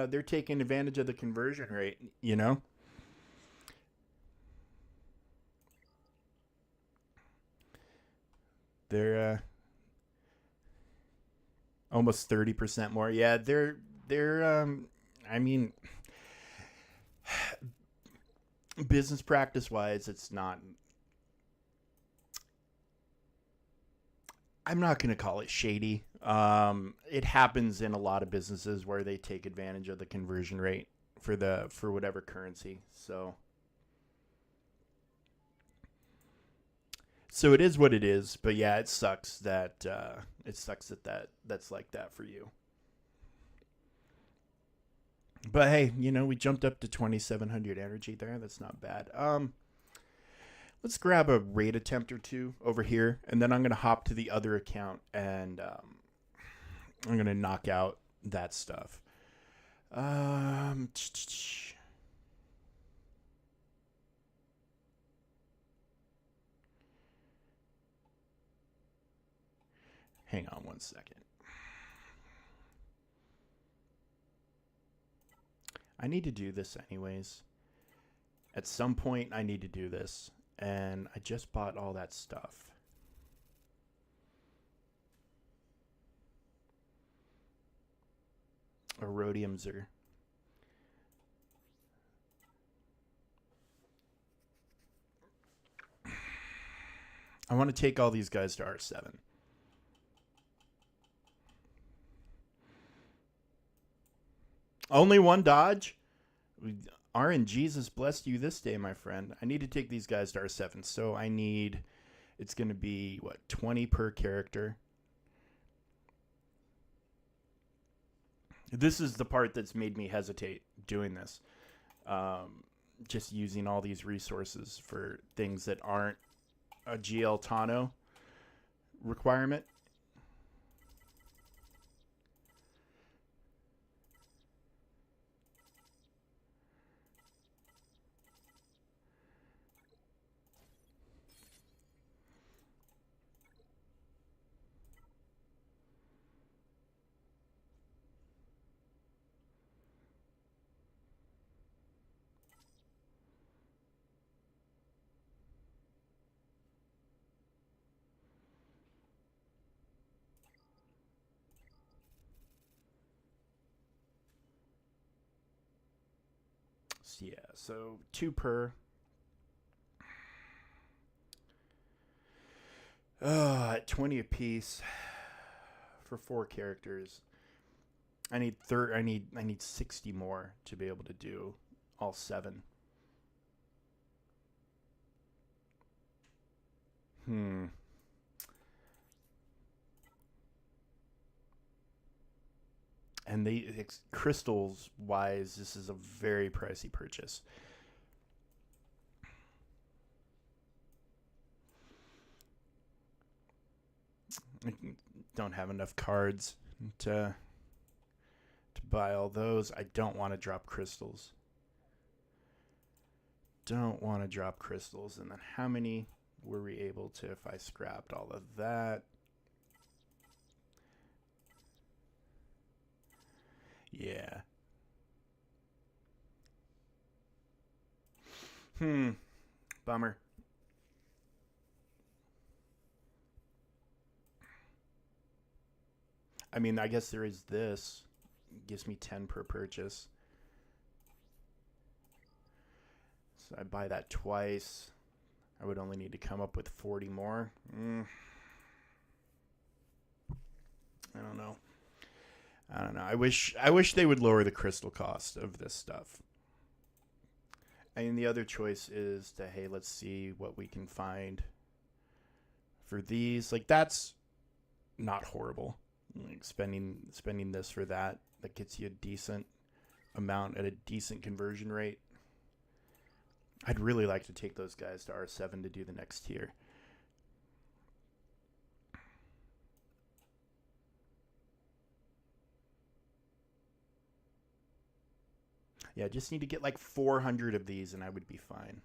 they're taking advantage of the conversion rate, They're almost 30% more. Yeah, they're I mean, business practice wise, it's not. I'm not going to call it shady. It happens in a lot of businesses where they take advantage of the conversion rate for whatever currency. So it is what it is. But yeah, it sucks that that's like that for you. But hey, we jumped up to 2,700 energy there. That's not bad. Let's grab a raid attempt or two over here, and then I'm going to hop to the other account, and I'm going to knock out that stuff. Hang on one second. I need to do this anyways. At some point, I need to do this. And I just bought all that stuff. Erodiums are... I want to take all these guys to R7. Only one dodge? RNGesus has blessed you this day, my friend. I need to take these guys to R7. So I need, it's going to be, what, 20 per character. This is the part that's made me hesitate doing this. Just using all these resources for things that aren't a GL Tano requirement. Yeah, so 2 per. 20 apiece for 4 characters. I need 60 more to be able to do all 7. And crystals wise, this is a very pricey purchase. I don't have enough cards to buy all those. I don't want to drop crystals. And then how many were we able to, if I scrapped all of that? Yeah. Bummer. I mean, I guess there is this. It gives me 10 per purchase. So I buy that twice. I would only need to come up with 40 more. I don't know. I wish they would lower the crystal cost of this stuff. And the other choice is to, hey, let's see what we can find for these. Like, that's not horrible. Like spending this for that gets you a decent amount at a decent conversion rate. I'd really like to take those guys to R7 to do the next tier. Yeah, just need to get like 400 of these and I would be fine.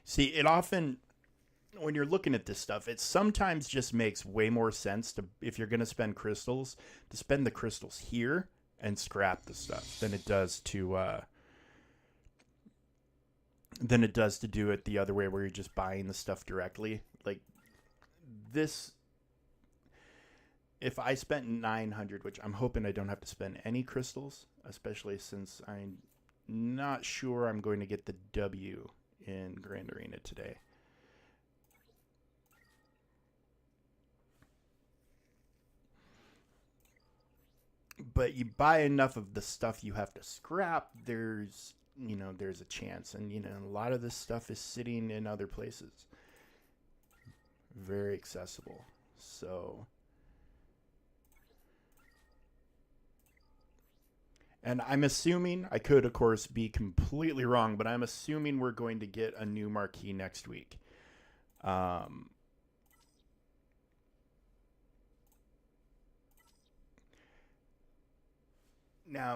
See, it often, when you're looking at this stuff, it sometimes just makes way more sense to, if you're going to spend crystals, to spend the crystals here and scrap the stuff than it does to do it the other way where you're just buying the stuff directly. Like this, if I spent 900, which I'm hoping I don't have to spend any crystals, especially since I'm not sure I'm going to get the W in Grand Arena today. But you buy enough of the stuff you have to scrap, there's a chance. And, a lot of this stuff is sitting in other places. Very accessible. So, and I'm assuming, I could, of course, be completely wrong, but I'm assuming we're going to get a new marquee next week. Now,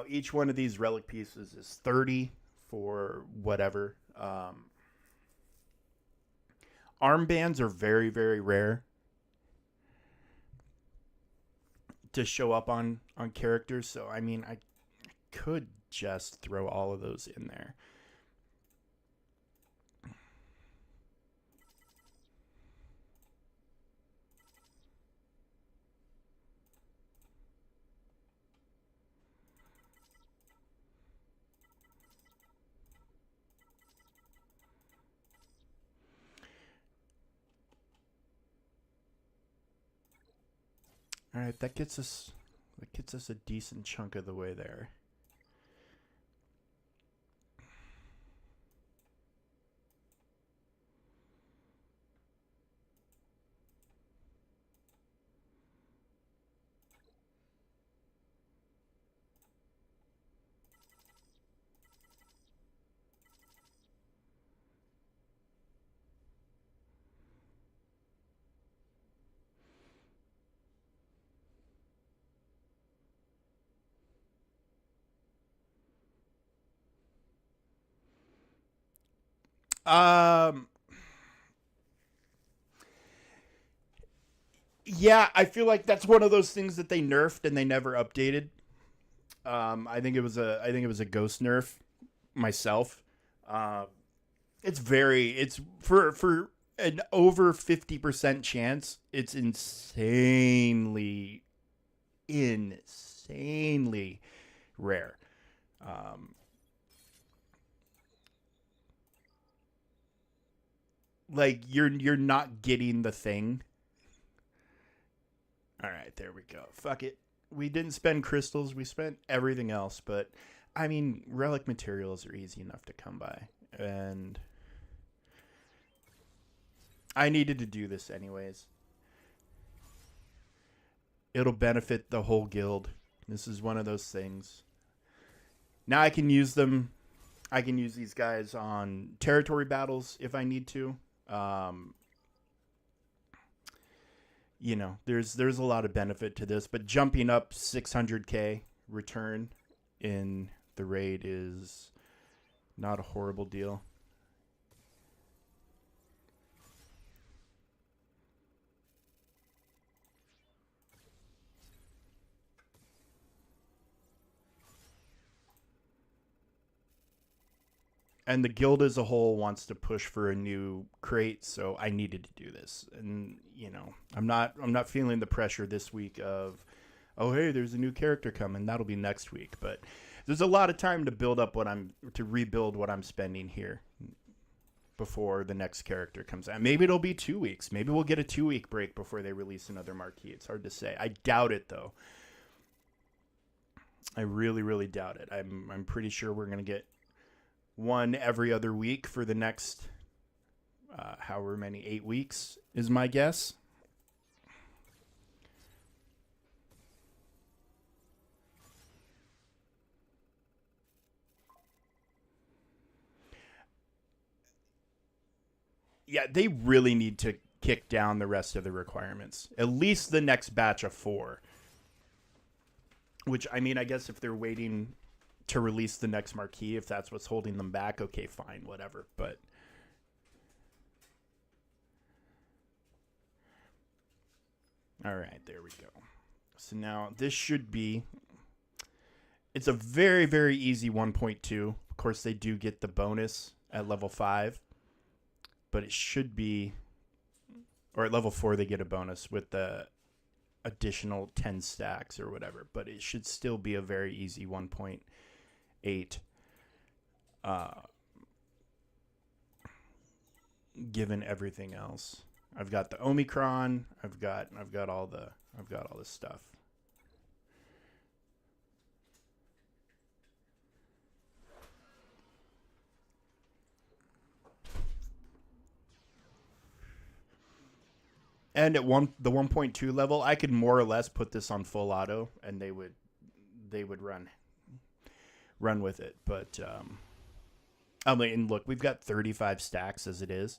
each one of these relic pieces is 30 for whatever. Armbands are very, very rare to show up on characters. So, I mean, I could just throw all of those in there. All right, that gets us a decent chunk of the way there. Um, yeah, I feel like that's one of those things that they nerfed and they never updated. I think it was a ghost nerf myself. Uh, it's for an over 50% chance. It's insanely rare. Um, like you're not getting the thing. All right, there we go. Fuck it. We didn't spend crystals. We spent everything else, but I mean, relic materials are easy enough to come by, and I needed to do this anyways. It'll benefit the whole guild. This is one of those things. Now I can use them. I can use these guys on territory battles if I need to. Um, there's a lot of benefit to this, but jumping up 600k return in the raid is not a horrible deal. And the guild as a whole wants to push for a new crate, so I needed to do this. And I'm not feeling the pressure this week of, oh hey, there's a new character coming. That'll be next week. But there's a lot of time to rebuild what I'm spending here before the next character comes out. Maybe it'll be 2 weeks. Maybe we'll get a 2-week break before they release another marquee. It's hard to say. I doubt it though. I really, really doubt it. I'm pretty sure we're gonna get one every other week for the next however many, 8 weeks is my guess. Yeah, they really need to kick down the rest of the requirements. At least the next batch of 4. Which, I mean, I guess if they're waiting to release the next marquee, if that's what's holding them back, okay, fine, whatever. But all right, there we go. So now this should be, it's a very, very easy 1.2. Of course, they do get the bonus at level 5, but it should be, or at level 4 they get a bonus with the additional 10 stacks or whatever, but it should still be a very easy 1.8 given everything else. I've got the Omicron, I've got all the stuff. And at the 1.2 level, I could more or less put this on full auto, and they would run with it. But I mean, look, we've got 35 stacks as it is.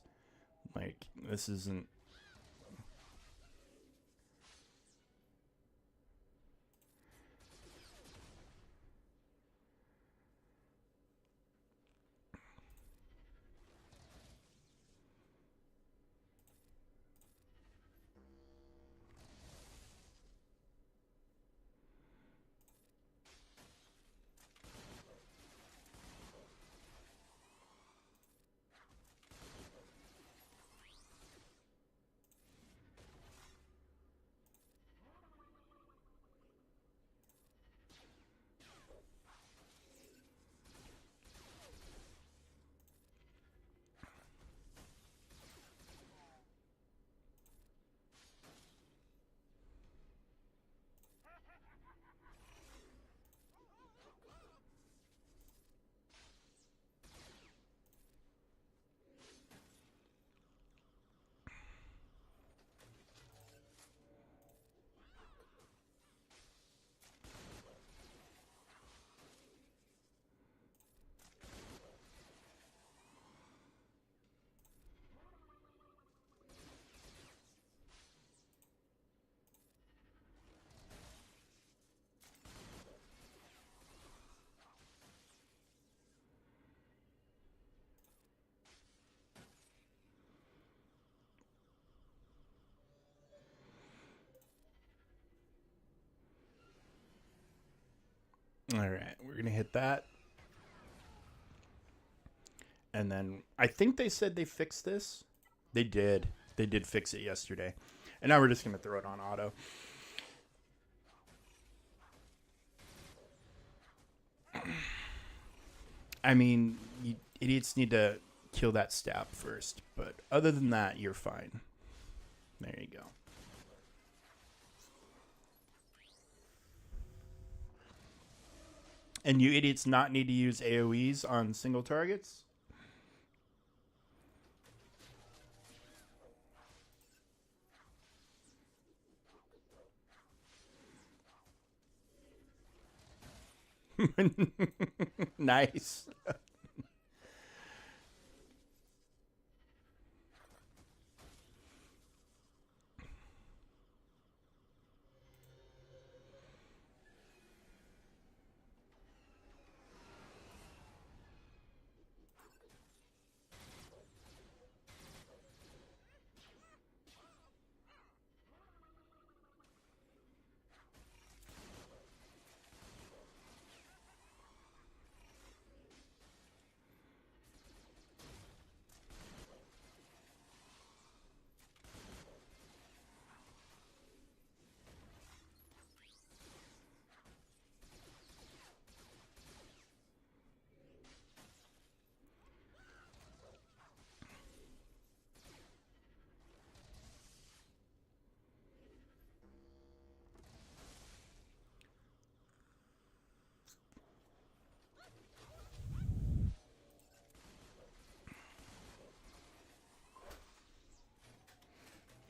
Like, this isn't. All right, we're going to hit that. And then I think they said they fixed this. They did. They did fix it yesterday. And now we're just going to throw it on auto. I mean, you idiots need to kill that stab first. But other than that, you're fine. There you go. And you idiots not need to use AoEs on single targets? Nice.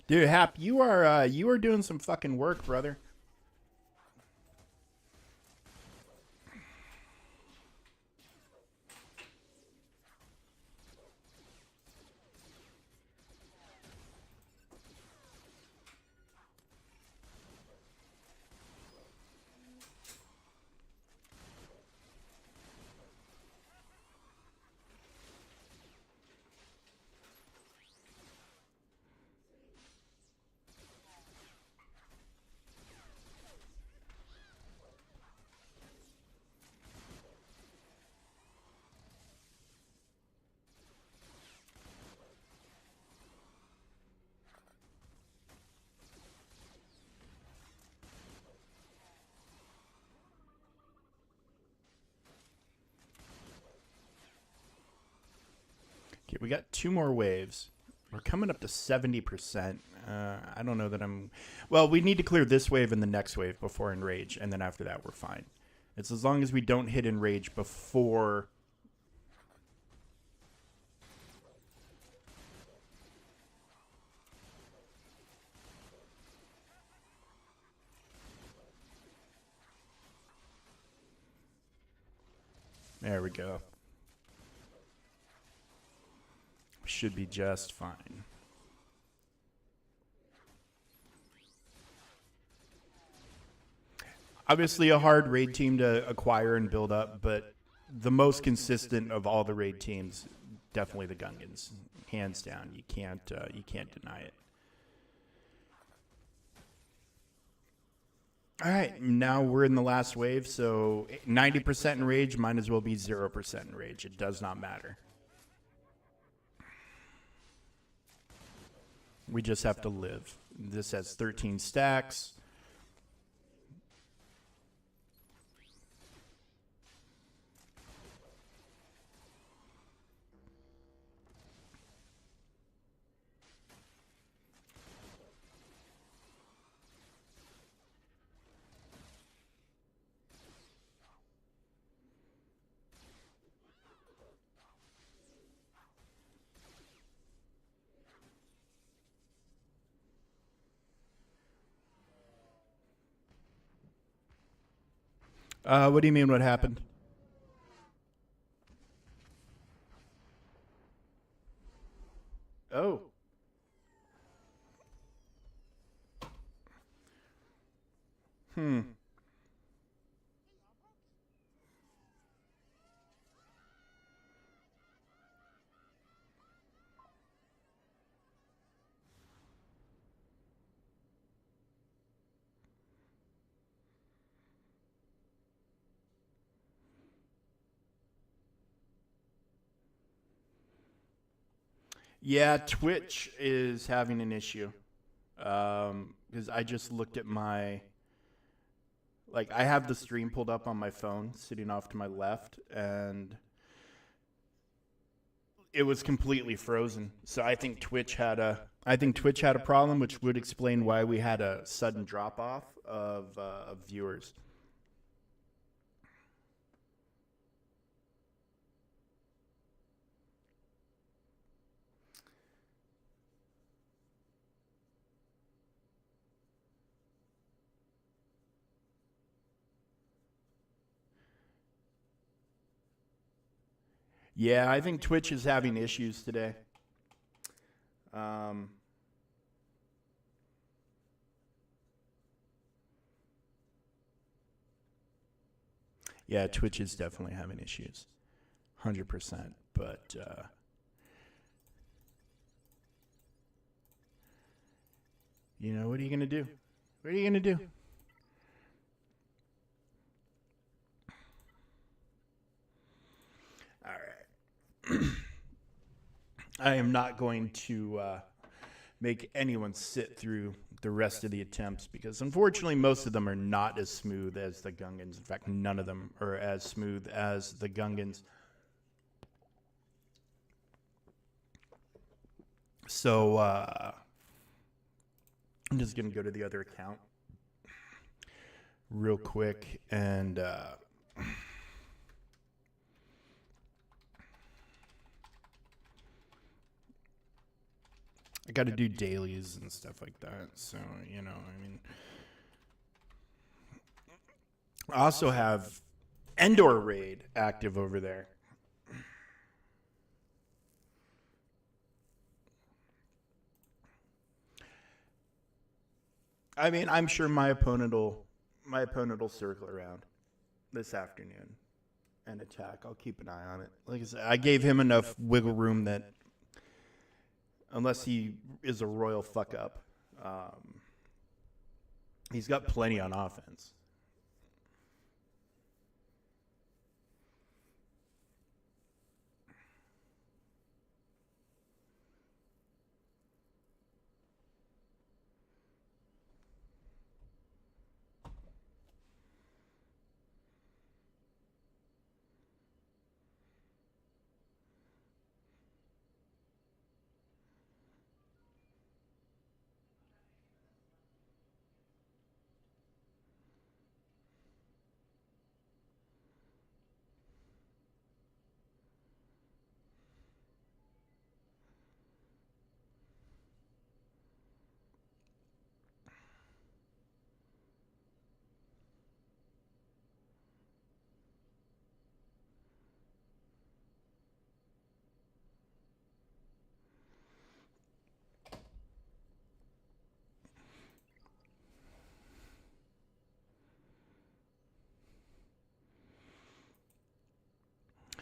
Dude, Hap, you are doing some fucking work, brother. Okay, we got 2 more waves. We're coming up to 70%. I don't know that I'm... Well, we need to clear this wave and the next wave before Enrage, and then after that, we're fine. It's as long as we don't hit Enrage before... There we go. Should be just fine. Obviously a hard raid team to acquire and build up, but the most consistent of all the raid teams, definitely the Gungans. Hands down. You can't deny it. All right, now we're in the last wave, so 90% in rage might as well be 0% in rage. It does not matter. We just have to live. This has 13 stacks. What do you mean what happened? Oh. Hmm. Yeah, Twitch is having an issue. Because I just looked at I have the stream pulled up on my phone, sitting off to my left, and it was completely frozen. So I think Twitch had a problem, which would explain why we had a sudden drop off of viewers. Yeah, I think Twitch is having issues today. Yeah, Twitch is definitely having issues. 100%. But what are you going to do? What are you going to do? All right. I am not going to make anyone sit through the rest of the attempts because, unfortunately, most of them are not as smooth as the Gungans. In fact, none of them are as smooth as the Gungans. So I'm just going to go to the other account real quick and I got to do dailies and stuff like that. So, I also have Endor Raid active over there. I mean, I'm sure my opponent will circle around this afternoon and attack. I'll keep an eye on it. Like I said, I gave him enough wiggle room that unless he is a royal fuck up, he's got plenty on offense.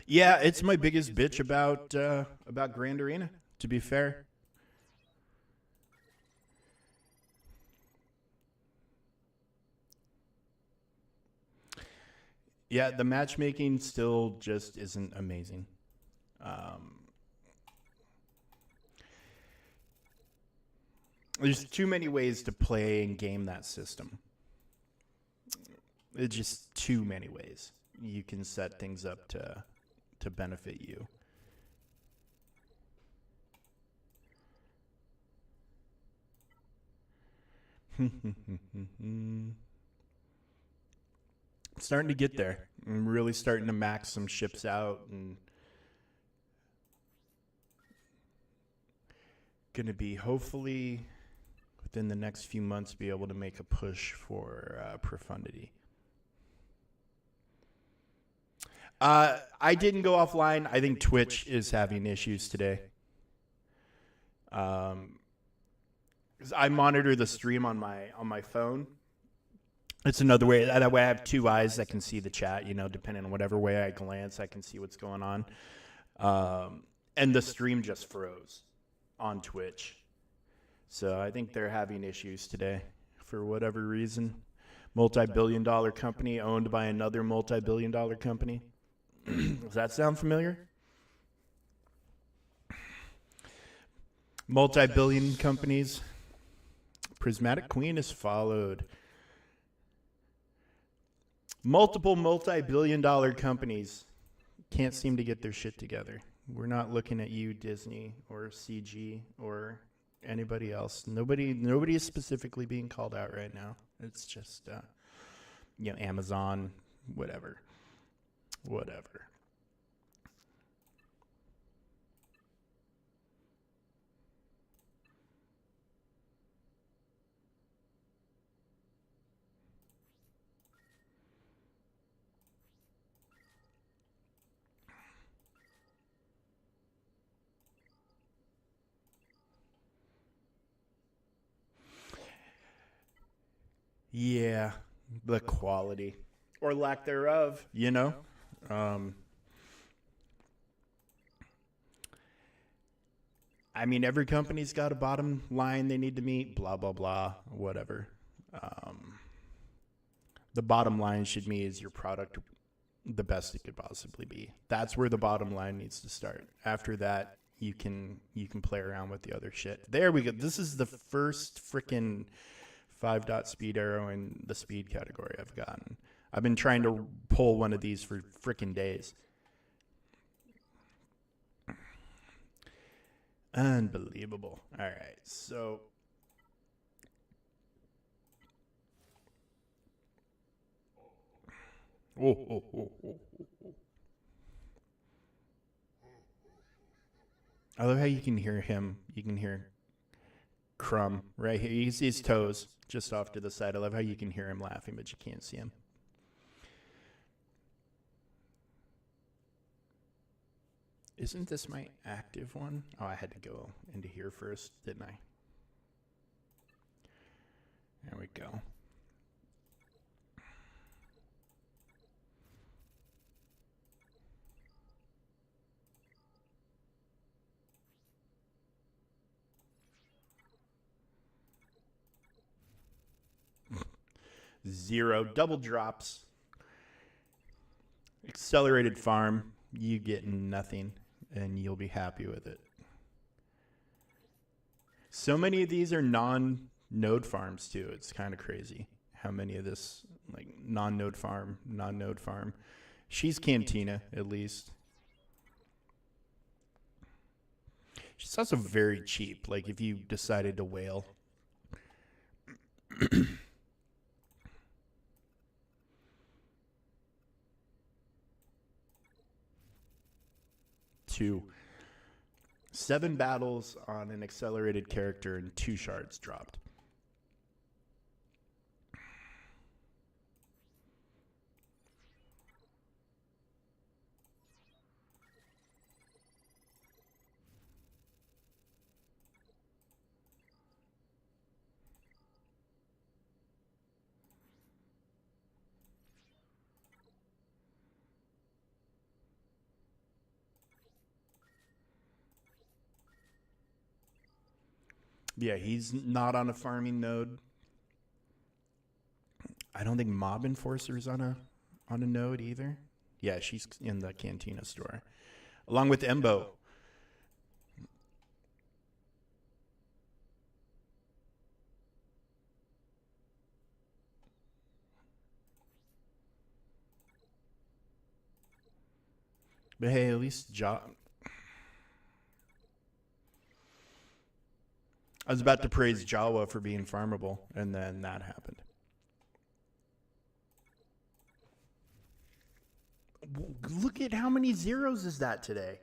Yeah, it's my biggest bitch about Grand Arena, to be fair. Yeah, the matchmaking still just isn't amazing. There's too many ways to play and game that system. It's just too many ways you can set things up to benefit you. Starting to get there. I'm really starting to max some ships out and going to be hopefully within the next few months be able to make a push for profundity. I didn't go offline. I think Twitch is having issues today. I monitor the stream on my phone. It's another way. That way I have two eyes that can see the chat, depending on whatever way I glance, I can see what's going on. And the stream just froze on Twitch. So I think they're having issues today for whatever reason. Multi-billion-dollar company owned by another multi-billion-dollar company. Does that sound familiar? Multi-billion companies. Prismatic Queen is followed. Multiple multi-billion dollar companies can't seem to get their shit together. We're not looking at you, Disney, or CG, or anybody else. Nobody is specifically being called out right now. It's just, Amazon, whatever. Yeah, the quality or lack thereof, Um, I mean, every company's got a bottom line they need to meet, blah, blah, blah, whatever. Um, the bottom line should be is your product the best it could possibly be. That's where the bottom line needs to start. After that, you can play around with the other shit. There we go. This is the first freaking 5-dot speed arrow in the speed category I've gotten. I've been trying to pull one of these for freaking days. Unbelievable. All right, so I love how you can hear him. You can hear Crumb right here. You can see his toes just off to the side. I love how you can hear him laughing, but you can't see him. Isn't this my active one? Oh, I had to go into here first, didn't I? There we go. Zero double drops. Accelerated farm. You get nothing, and you'll be happy with it. So many of these are non-node farms too. It's kind of crazy how many of this like non-node farm. She's Cantina at least. She's also very cheap. Like if you decided to whale. Two. 7 battles on an accelerated character and 2 shards dropped. Yeah, he's not on a farming node. I don't think Mob Enforcer's on a node either. Yeah, she's in the Cantina store. Along with Embo. But hey, at least I was about to praise Jawa for being farmable, and then that happened. Look at how many zeros is that today.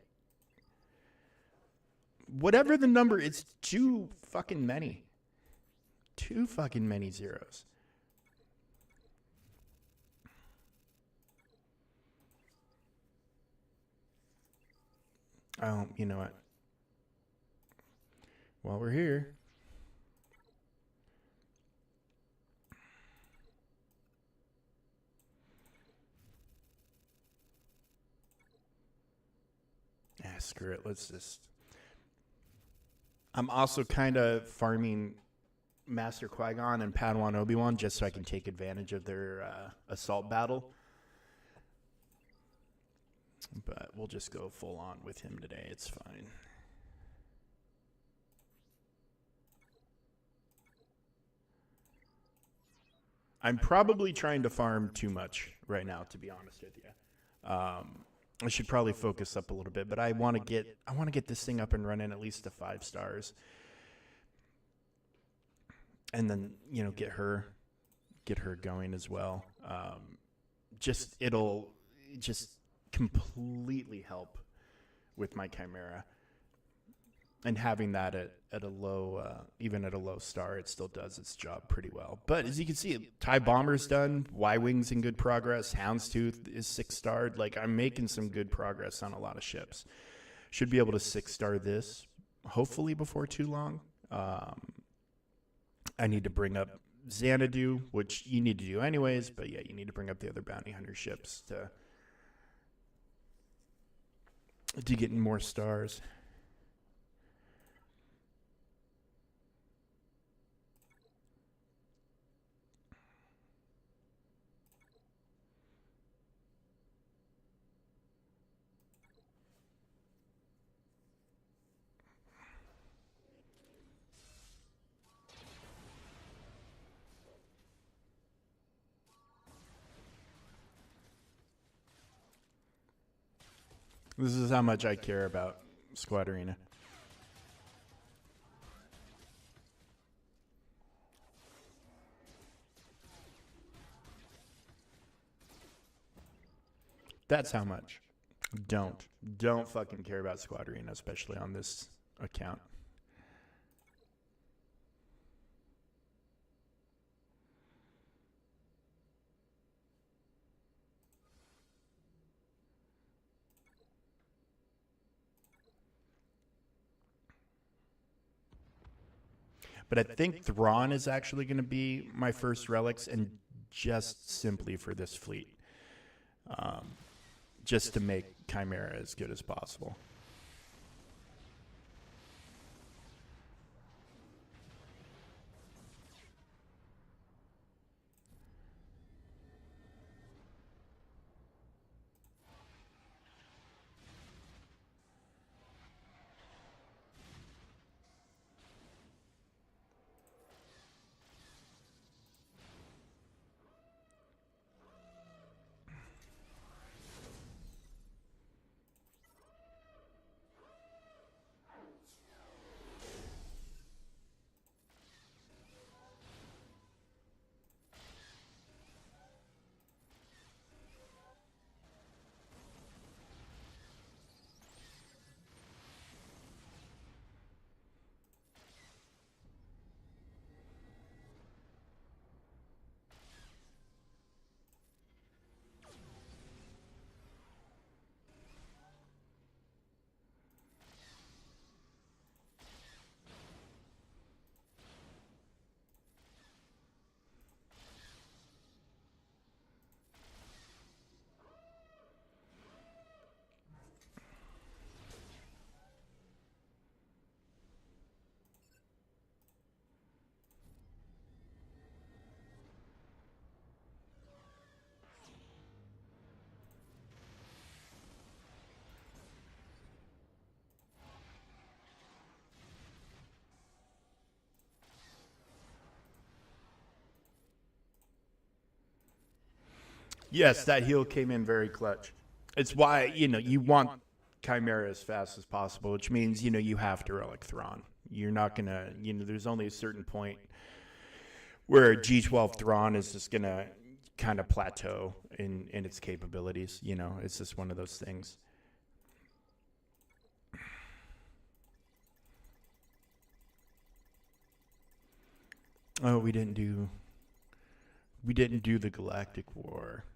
Whatever the number, it's too fucking many. Too fucking many zeros. Oh, you know what? While we're here, screw it. Let's just. I'm also kind of farming Master Qui-Gon and Padawan Obi-Wan just so I can take advantage of their assault battle. But we'll just go full on with him today. It's fine. I'm probably trying to farm too much right now, to be honest with you. I should probably focus up a little bit, but I want to get this thing up and running at least to 5 stars, and then get her going as well. It'll just completely help with my Chimera. And having that at a low, even at a low star, it still does its job pretty well. But as you can see, TIE Bomber's done. Y-Wing's in good progress. Houndstooth is 6-starred. Like, I'm making some good progress on a lot of ships. Should be able to 6-star this, hopefully before too long. I need to bring up Xanadu, which you need to do anyways. But yeah, you need to bring up the other bounty hunter ships to get more stars. This is how much I care about Squad Arena. That's how much. Don't fucking care about Squad Arena, especially on this account. But I think Thrawn is actually going to be my first relics, and just simply for this fleet. Just to make Chimera as good as possible. Yes, that heal came in very clutch. It's why, you want Chimera as fast as possible, which means, you have to relic Thrawn. You're not going to, there's only a certain point where G12 Thrawn is just going to kind of plateau in its capabilities. It's just one of those things. Oh, we didn't do the Galactic War.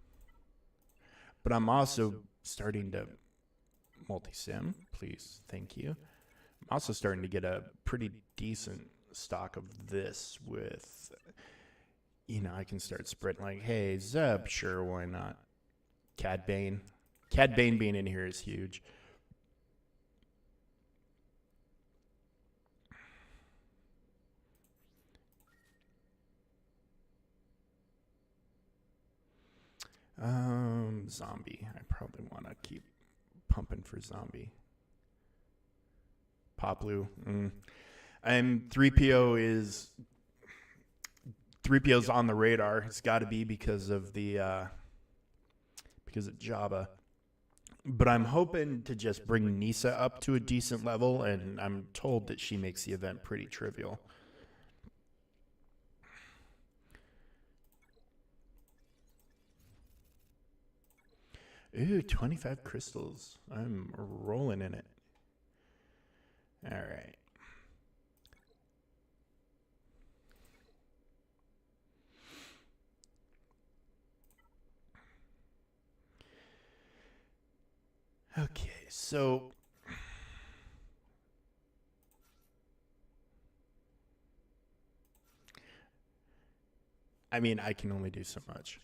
But I'm also starting to multi-sim, please, thank you. I'm also starting to get a pretty decent stock of this with, I can start spreading like, hey, Zeb, sure, why not? Cad Bane. Cad Bane being in here is huge. Zombie. I probably want to keep pumping for zombie. Poplu. And 3PO 3PO's on the radar. It's got to be because of Jabba. But I'm hoping to just bring Nisa up to a decent level, and I'm told that she makes the event pretty trivial. Ooh, 25 crystals. I'm rolling in it. All right. Okay, so I mean, I can only do so much.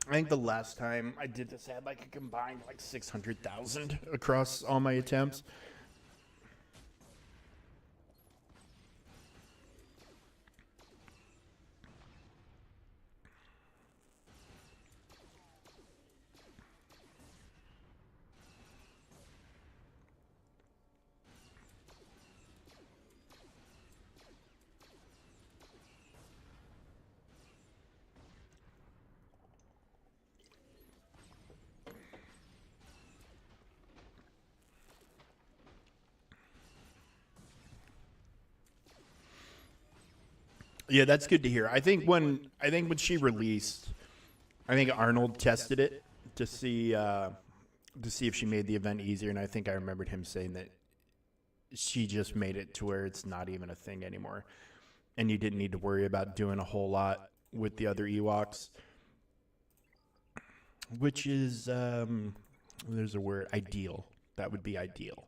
I think the last time I did this, I had like a combined like 600,000 across all my attempts. Yeah, that's good to hear. I think when she released, I think Arnold tested it to see if she made the event easier, and I think I remembered him saying that she just made it to where it's not even a thing anymore, and you didn't need to worry about doing a whole lot with the other Ewoks, which is there's a word, ideal. That would be ideal.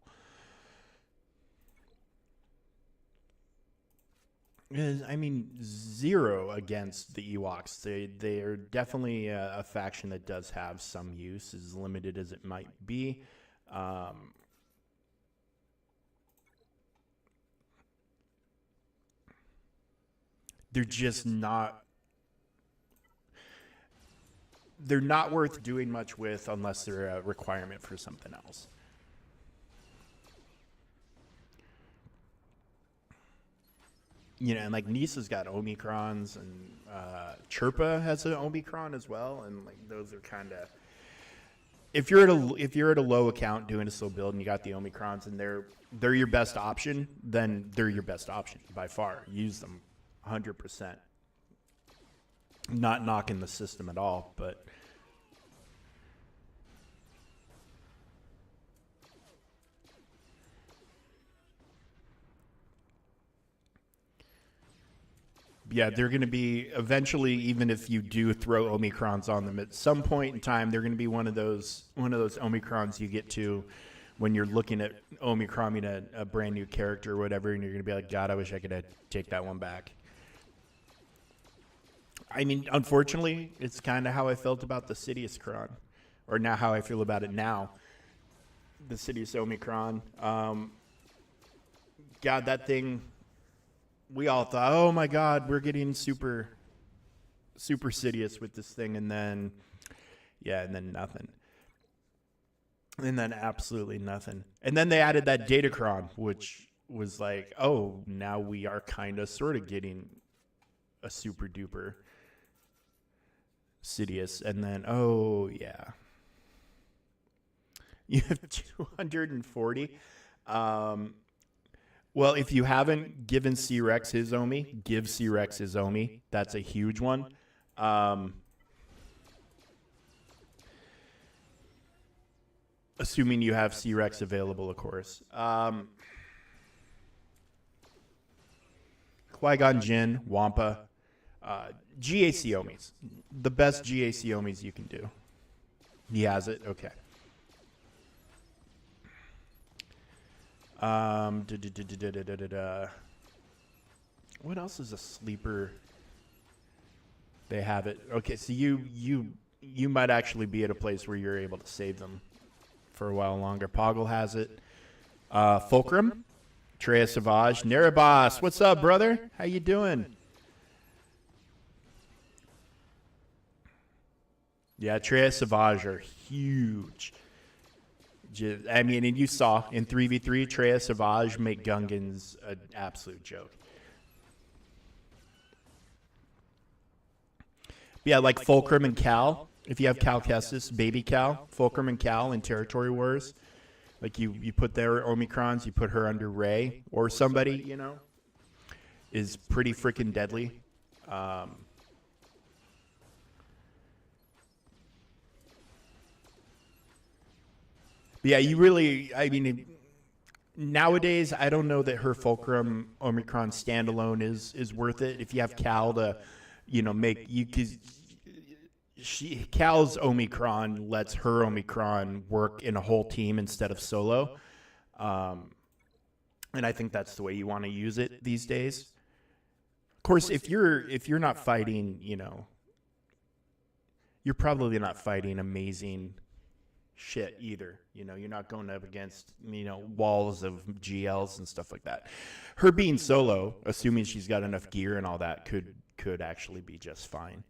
I mean, zero against the Ewoks. They are definitely a faction that does have some use, as limited as it might be. Um, they're just not. They're not worth doing much with unless they're a requirement for something else. And like Nisa's got Omicrons, and Chirpa has an Omicron as well, and like those are kind of, if you're at a low account doing a slow build and you got the Omicrons and they're your best option, then they're your best option by far. Use them 100%. Not knocking the system at all, but yeah, they're going to be eventually. Even if you do throw Omicrons on them at some point in time, they're going to be one of those Omicrons you get to when you're looking at Omicroning a brand new character or whatever, and you're going to be like, God, I wish I could take that one back. I mean, unfortunately, it's kind of how I felt about the Sidious Cron, or now how I feel about it now. The Sidious Omicron. God, that thing. We all thought, oh my God, we're getting super, super Sidious with this thing, and then, yeah, and then nothing, and then absolutely nothing, and then they added that Datacron, which was like, oh, now we are kind of sort of getting a super duper Sidious, and then oh yeah, you have 240. Um, well, if you haven't given C-Rex his Omi, give C-Rex his Omi. That's a huge one. Um, assuming you have C-Rex available, of course. Qui-Gon Jinn, Wampa. GAC Omis. The best GAC Omis you can do. He has it? Okay. What else is a sleeper? They have it. Okay, so you might actually be at a place where you're able to save them for a while longer. Poggle has it. Fulcrum, Treya Savage, Nerabas. What's up, brother? How you doing? Yeah, Treya Savage are huge. I mean, and you saw in 3v3, Treya Savage make Gungans an absolute joke. Yeah, like Fulcrum and Cal. If you have Cal Kestis, Baby Cal, Fulcrum and Cal in Territory Wars. Like you put their Omicrons, you put her under Ray or somebody, you know, is pretty freaking deadly. Yeah, you really, I mean, nowadays, I don't know that her Fulcrum Omicron standalone is worth it. If you have Cal to, you know, make, you could, Cal's Omicron lets her Omicron work in a whole team instead of solo. And I think that's the way you want to use it these days. Of course, if you're not fighting, you know, you're probably not fighting amazing shit either. You know, you're not going up against, you know, walls of GLs and stuff like that. Her being solo, assuming she's got enough gear and all that, could actually be just fine.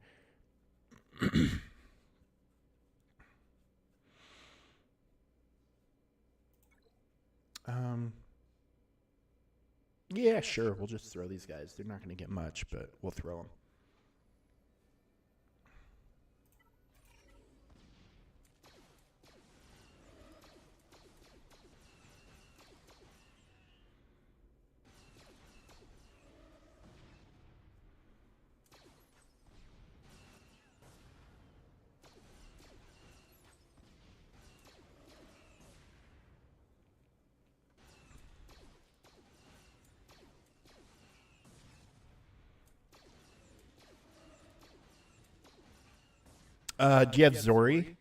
Yeah, sure. We'll just throw these guys. They're not going to get much, but we'll throw them. Do you have Zori?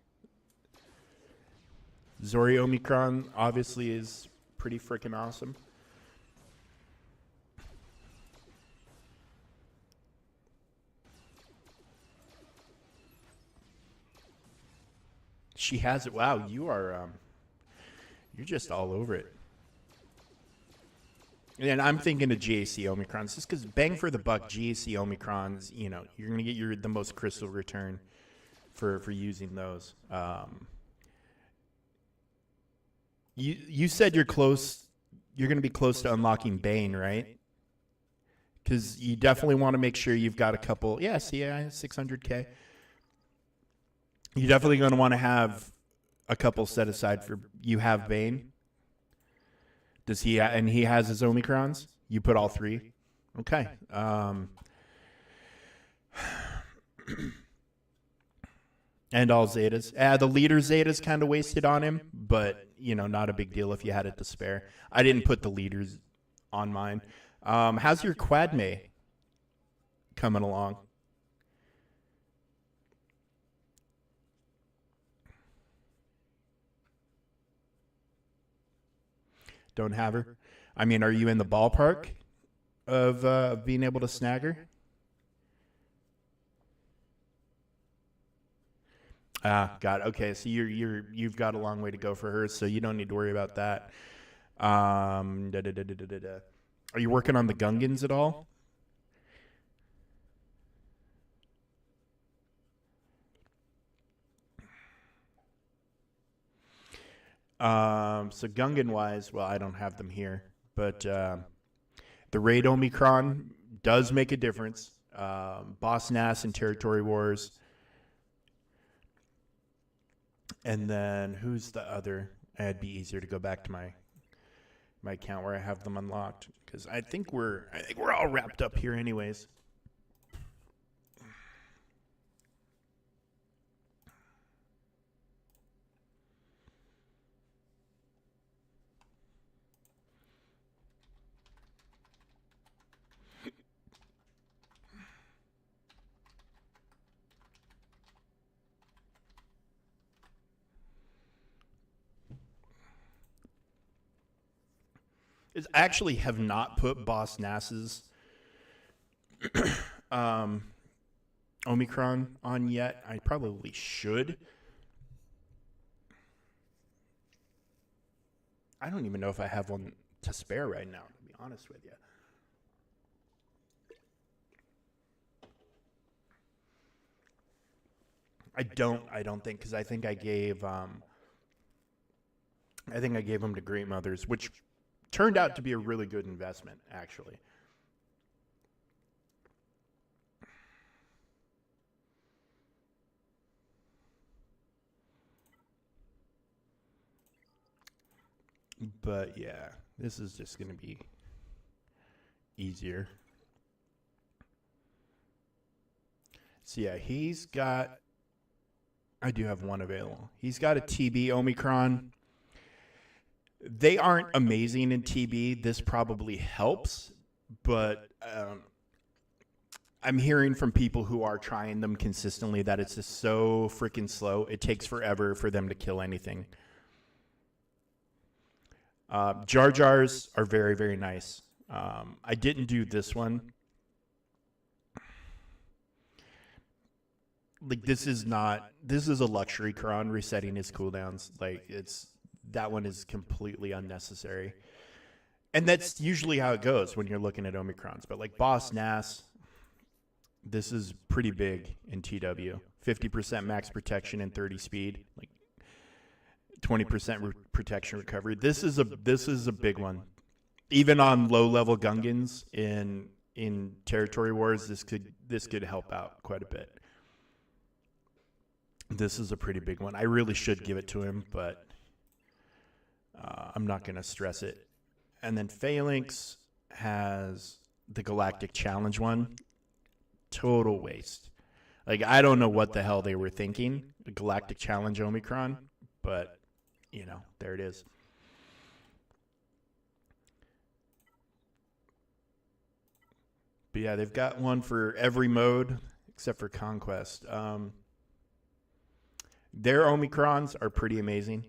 Zori Omicron obviously is pretty freaking awesome. She has it. Wow, you're just all over it. And I'm thinking of GAC Omicrons just because bang for the buck, GAC Omicrons, you know, you're going to get the most crystal return for using those. You said you're close. You're going to be close to unlocking Bane, right? Because you definitely want to make sure you've got a couple. Yeah, see, 600K. You're definitely going to want to have a couple set aside for. You have Bane. Does he? And he has his Omicrons. You put all three. Okay. And all Zetas. The leader Zeta's kind of wasted on him, but, you know, not a big deal if you had it to spare. I didn't put the leaders on mine. How's your Quadme coming along? Don't have her? I mean, are you in the ballpark of being able to snag her? Got it. Okay, so you've got a long way to go for her, so you don't need to worry about that. Are you working on the Gungans at all? So Gungan wise, well, I don't have them here, but the Raid Omicron does make a difference. Boss Nass and Territory Wars. And then who's the other? It'd be easier to go back to my account where I have them unlocked because I think we're all wrapped up here anyways. is I actually have not put Boss Nass's Omicron on yet. I probably should. I don't even know if I have one to spare right now, to be honest with you. I don't think, because I think I gave them to Great Mothers, which turned out to be a really good investment, actually. But yeah, this is just going to be easier. So yeah, I do have one available. He's got a TB Omicron. They aren't amazing in TB. This probably helps, but I'm hearing from people who are trying them consistently that it's just so freaking slow. It takes forever for them to kill anything. Jar Jars are very, very nice. I didn't do this one. Like, this is a luxury Kron resetting his cooldowns. Like, that one is completely unnecessary. And that's usually how it goes when you're looking at Omicrons. But like Boss Nass, this is pretty big in TW. 50% max protection and 30 speed. Like 20% protection recovery. This is a big one. Even on low level Gungans in Territory Wars, this could help out quite a bit. This is a pretty big one. I really should give it to him, but I'm not going to stress it. And then Phalanx has the Galactic Challenge one. Total waste. Like, I don't know what the hell they were thinking. The Galactic Challenge Omicron, but there it is. But yeah, they've got one for every mode except for Conquest. Their Omicrons are pretty amazing.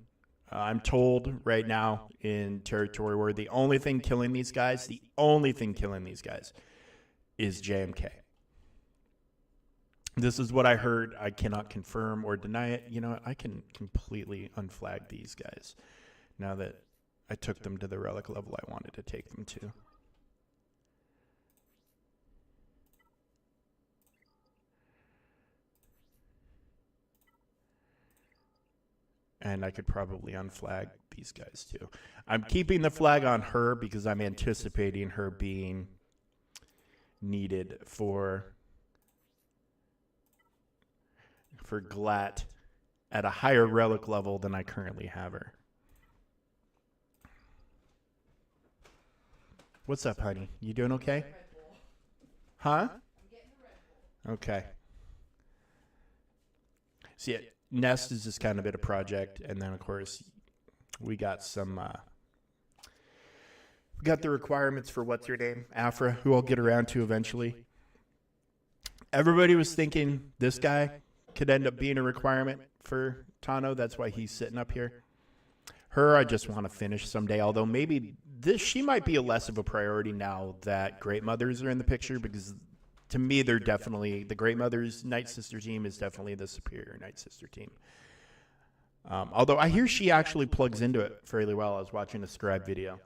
I'm told right now in Territory War, the only thing killing these guys is JMK. This is what I heard. I cannot confirm or deny it. You know what? I can completely unflag these guys now that I took them to the relic level I wanted to take them to. And I could probably unflag these guys too. I'm keeping the flag on her because I'm anticipating her being needed for Glat at a higher relic level than I currently have her. What's up, honey? You doing okay? Huh? Okay. See it. Nest is just kind of a project, and then of course we got we got the requirements for what's your name, Afra, who I'll get around to eventually. Everybody was thinking this guy could end up being a requirement for Tano. That's why he's sitting up here. Her, I just want to finish someday. Although maybe she might be less of a priority now that Great Mothers are in the picture, because to me, they're definitely, the Great Mothers Night Sister team is definitely the superior Night Sister team. Although I hear she actually plugs into it fairly well. I was watching a Scribe video.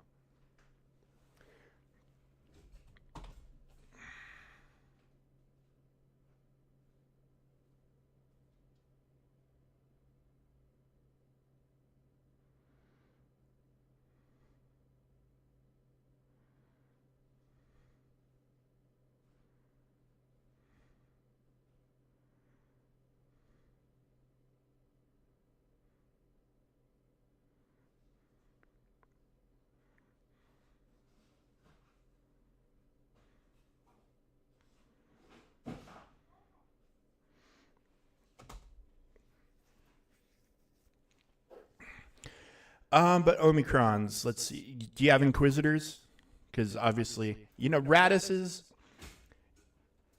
But Omicrons, let's see. Do you have Inquisitors? Because obviously, Radis's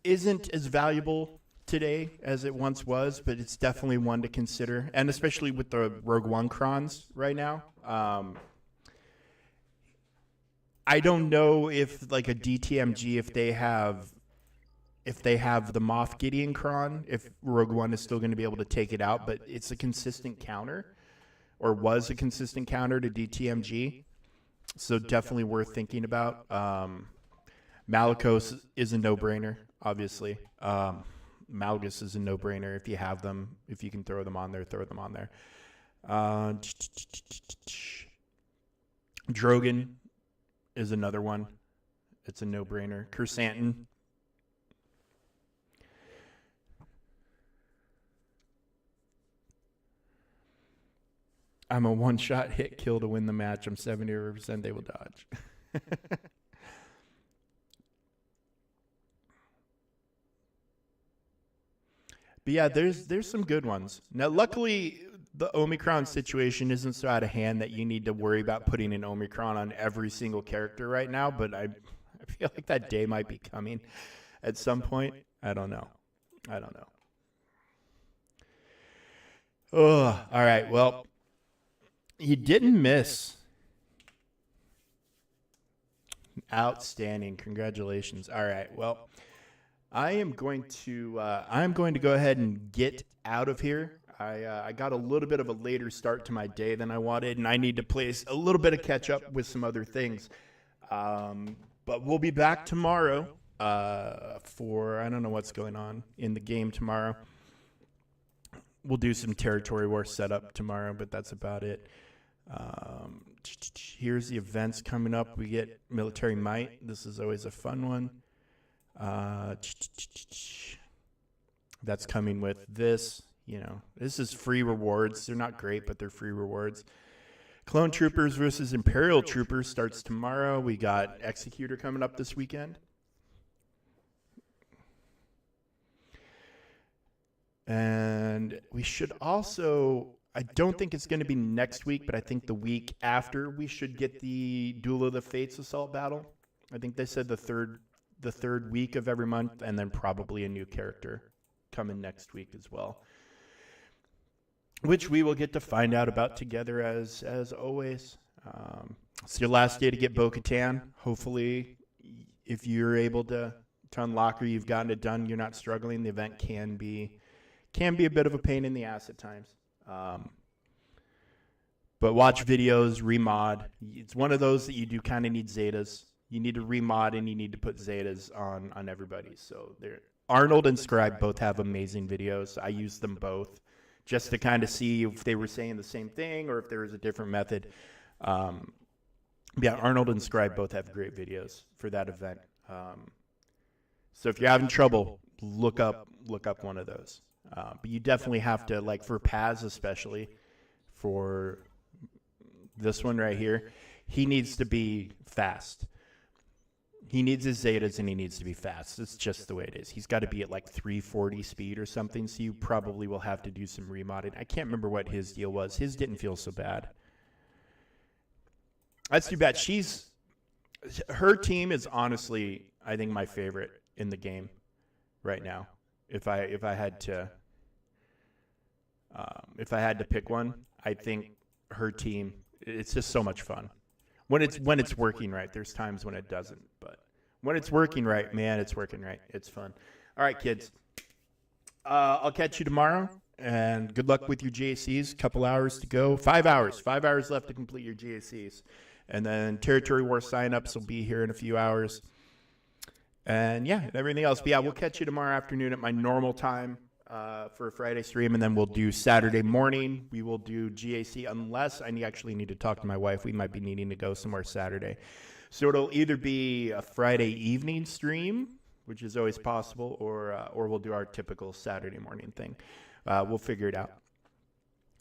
isn't as valuable today as it once was, but it's definitely one to consider. And especially with the Rogue One Crons right now. I don't know if like a DTMG, if they have the Moff Gideoncron, if Rogue One is still going to be able to take it out, but it's a consistent counter, or was a consistent counter to DTMG. So definitely worth thinking about. Malicos is a no-brainer, obviously. Malgus is a no-brainer if you have them. If you can throw them on there, throw them on there. Drogon is another one. It's a no-brainer. Kersantin. I'm a one-shot hit kill to win the match. I'm 70% they will dodge. But yeah, there's some good ones. Now, luckily, the Omicron situation isn't so out of hand that you need to worry about putting an Omicron on every single character right now, but I feel like that day might be coming at some point. I don't know. Oh, all right. Well, you didn't miss. Outstanding. Congratulations. All right. Well, I'm going to go ahead and get out of here. I got a little bit of a later start to my day than I wanted, and I need to play a little bit of catch up with some other things. But we'll be back tomorrow for, I don't know what's going on in the game tomorrow. We'll do some territory war setup tomorrow, but that's about it. Here's the events coming up. We get Military Might. This is always a fun one. That's coming with this. You know, this is free rewards. They're not great, but they're free rewards. Clone Troopers versus Imperial Troopers starts tomorrow. We got Executor coming up this weekend. And we should also, I don't think it's going to be next week, but I think the week after we should get the Duel of the Fates assault battle. I think they said the third week of every month, and then probably a new character coming next week as well, which we will get to find out about together as always. It's your last day to get Bo-Katan. Hopefully, if you're able to unlock or you've gotten it done, you're not struggling. The event can be a bit of a pain in the ass at times. But watch videos, remod. It's one of those that you do kind of need Zetas. You need to remod and you need to put Zetas on everybody. So Arnold and Scribe both have amazing videos. I use them both just to kind of see if they were saying the same thing or if there was a different method. Yeah, Arnold and Scribe both have great videos for that event. So if you're having trouble, look up one of those. But you definitely have to, like for Paz especially, for this one right here, he needs to be fast. He needs his Zetas and he needs to be fast. It's just the way it is. He's got to be at like 340 speed or something, so you probably will have to do some remodding. I can't remember what his deal was. His didn't feel so bad. That's too bad. Her team is honestly, I think, my favorite in the game right now. If I had to pick one, I think her team. It's just so much fun when it's working right. There's times when it doesn't, but when it's working right, man, it's working right. It's fun. All right, kids. I'll catch you tomorrow, and good luck with your GACs. Couple hours to go. 5 hours. 5 hours left to complete your GACs, and then Territory War signups will be here in a few hours. And yeah, everything else. But yeah, we'll catch you tomorrow afternoon at my normal time for a Friday stream, and then we'll do Saturday morning. We will do GAC unless I actually need to talk to my wife. We might be needing to go somewhere Saturday. So it'll either be a Friday evening stream, which is always possible, or we'll do our typical Saturday morning thing. We'll figure it out.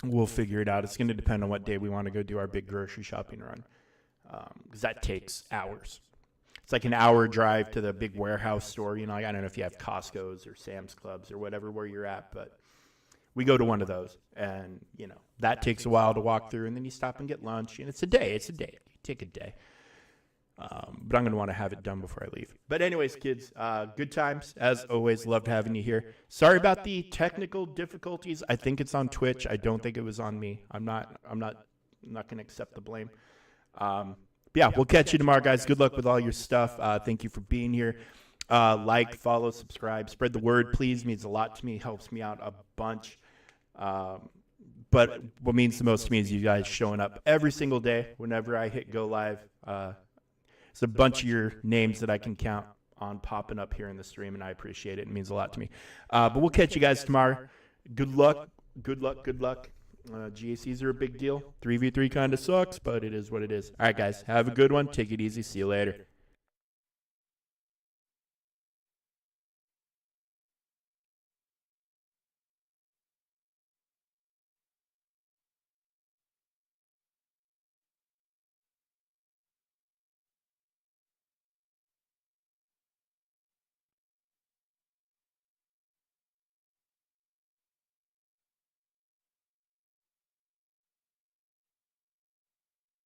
It's going to depend on what day we want to go do our big grocery shopping run, because that takes hours. It's like an hour drive to the big warehouse store. You know, I don't know if you have Costco's or Sam's Clubs or whatever where you're at, but we go to one of those, and you know that takes a while to walk through, and then you stop and get lunch, and it's a day. You take a day, but I'm going to want to have it done before I leave. But anyways, kids, good times as always. Loved having you here. Sorry about the technical difficulties. I think it's on Twitch. I don't think it was on me. I'm not going to accept the blame. yeah, we'll catch you tomorrow, guys. Good luck with all your stuff. Thank you for being here. Like, follow, subscribe, spread the word, please. It means a lot to me. It helps me out a bunch. But what means the most to me is you guys showing up every single day whenever I hit go live. It's a bunch of your names that I can count on popping up here in the stream, and I appreciate it. It means a lot to me. But we'll catch you guys tomorrow. Good luck. Good luck. Good luck. GACs are a big deal. 3v3 kind of sucks, but it is what it is. All right, guys. Have a good one. Take it easy. See you later.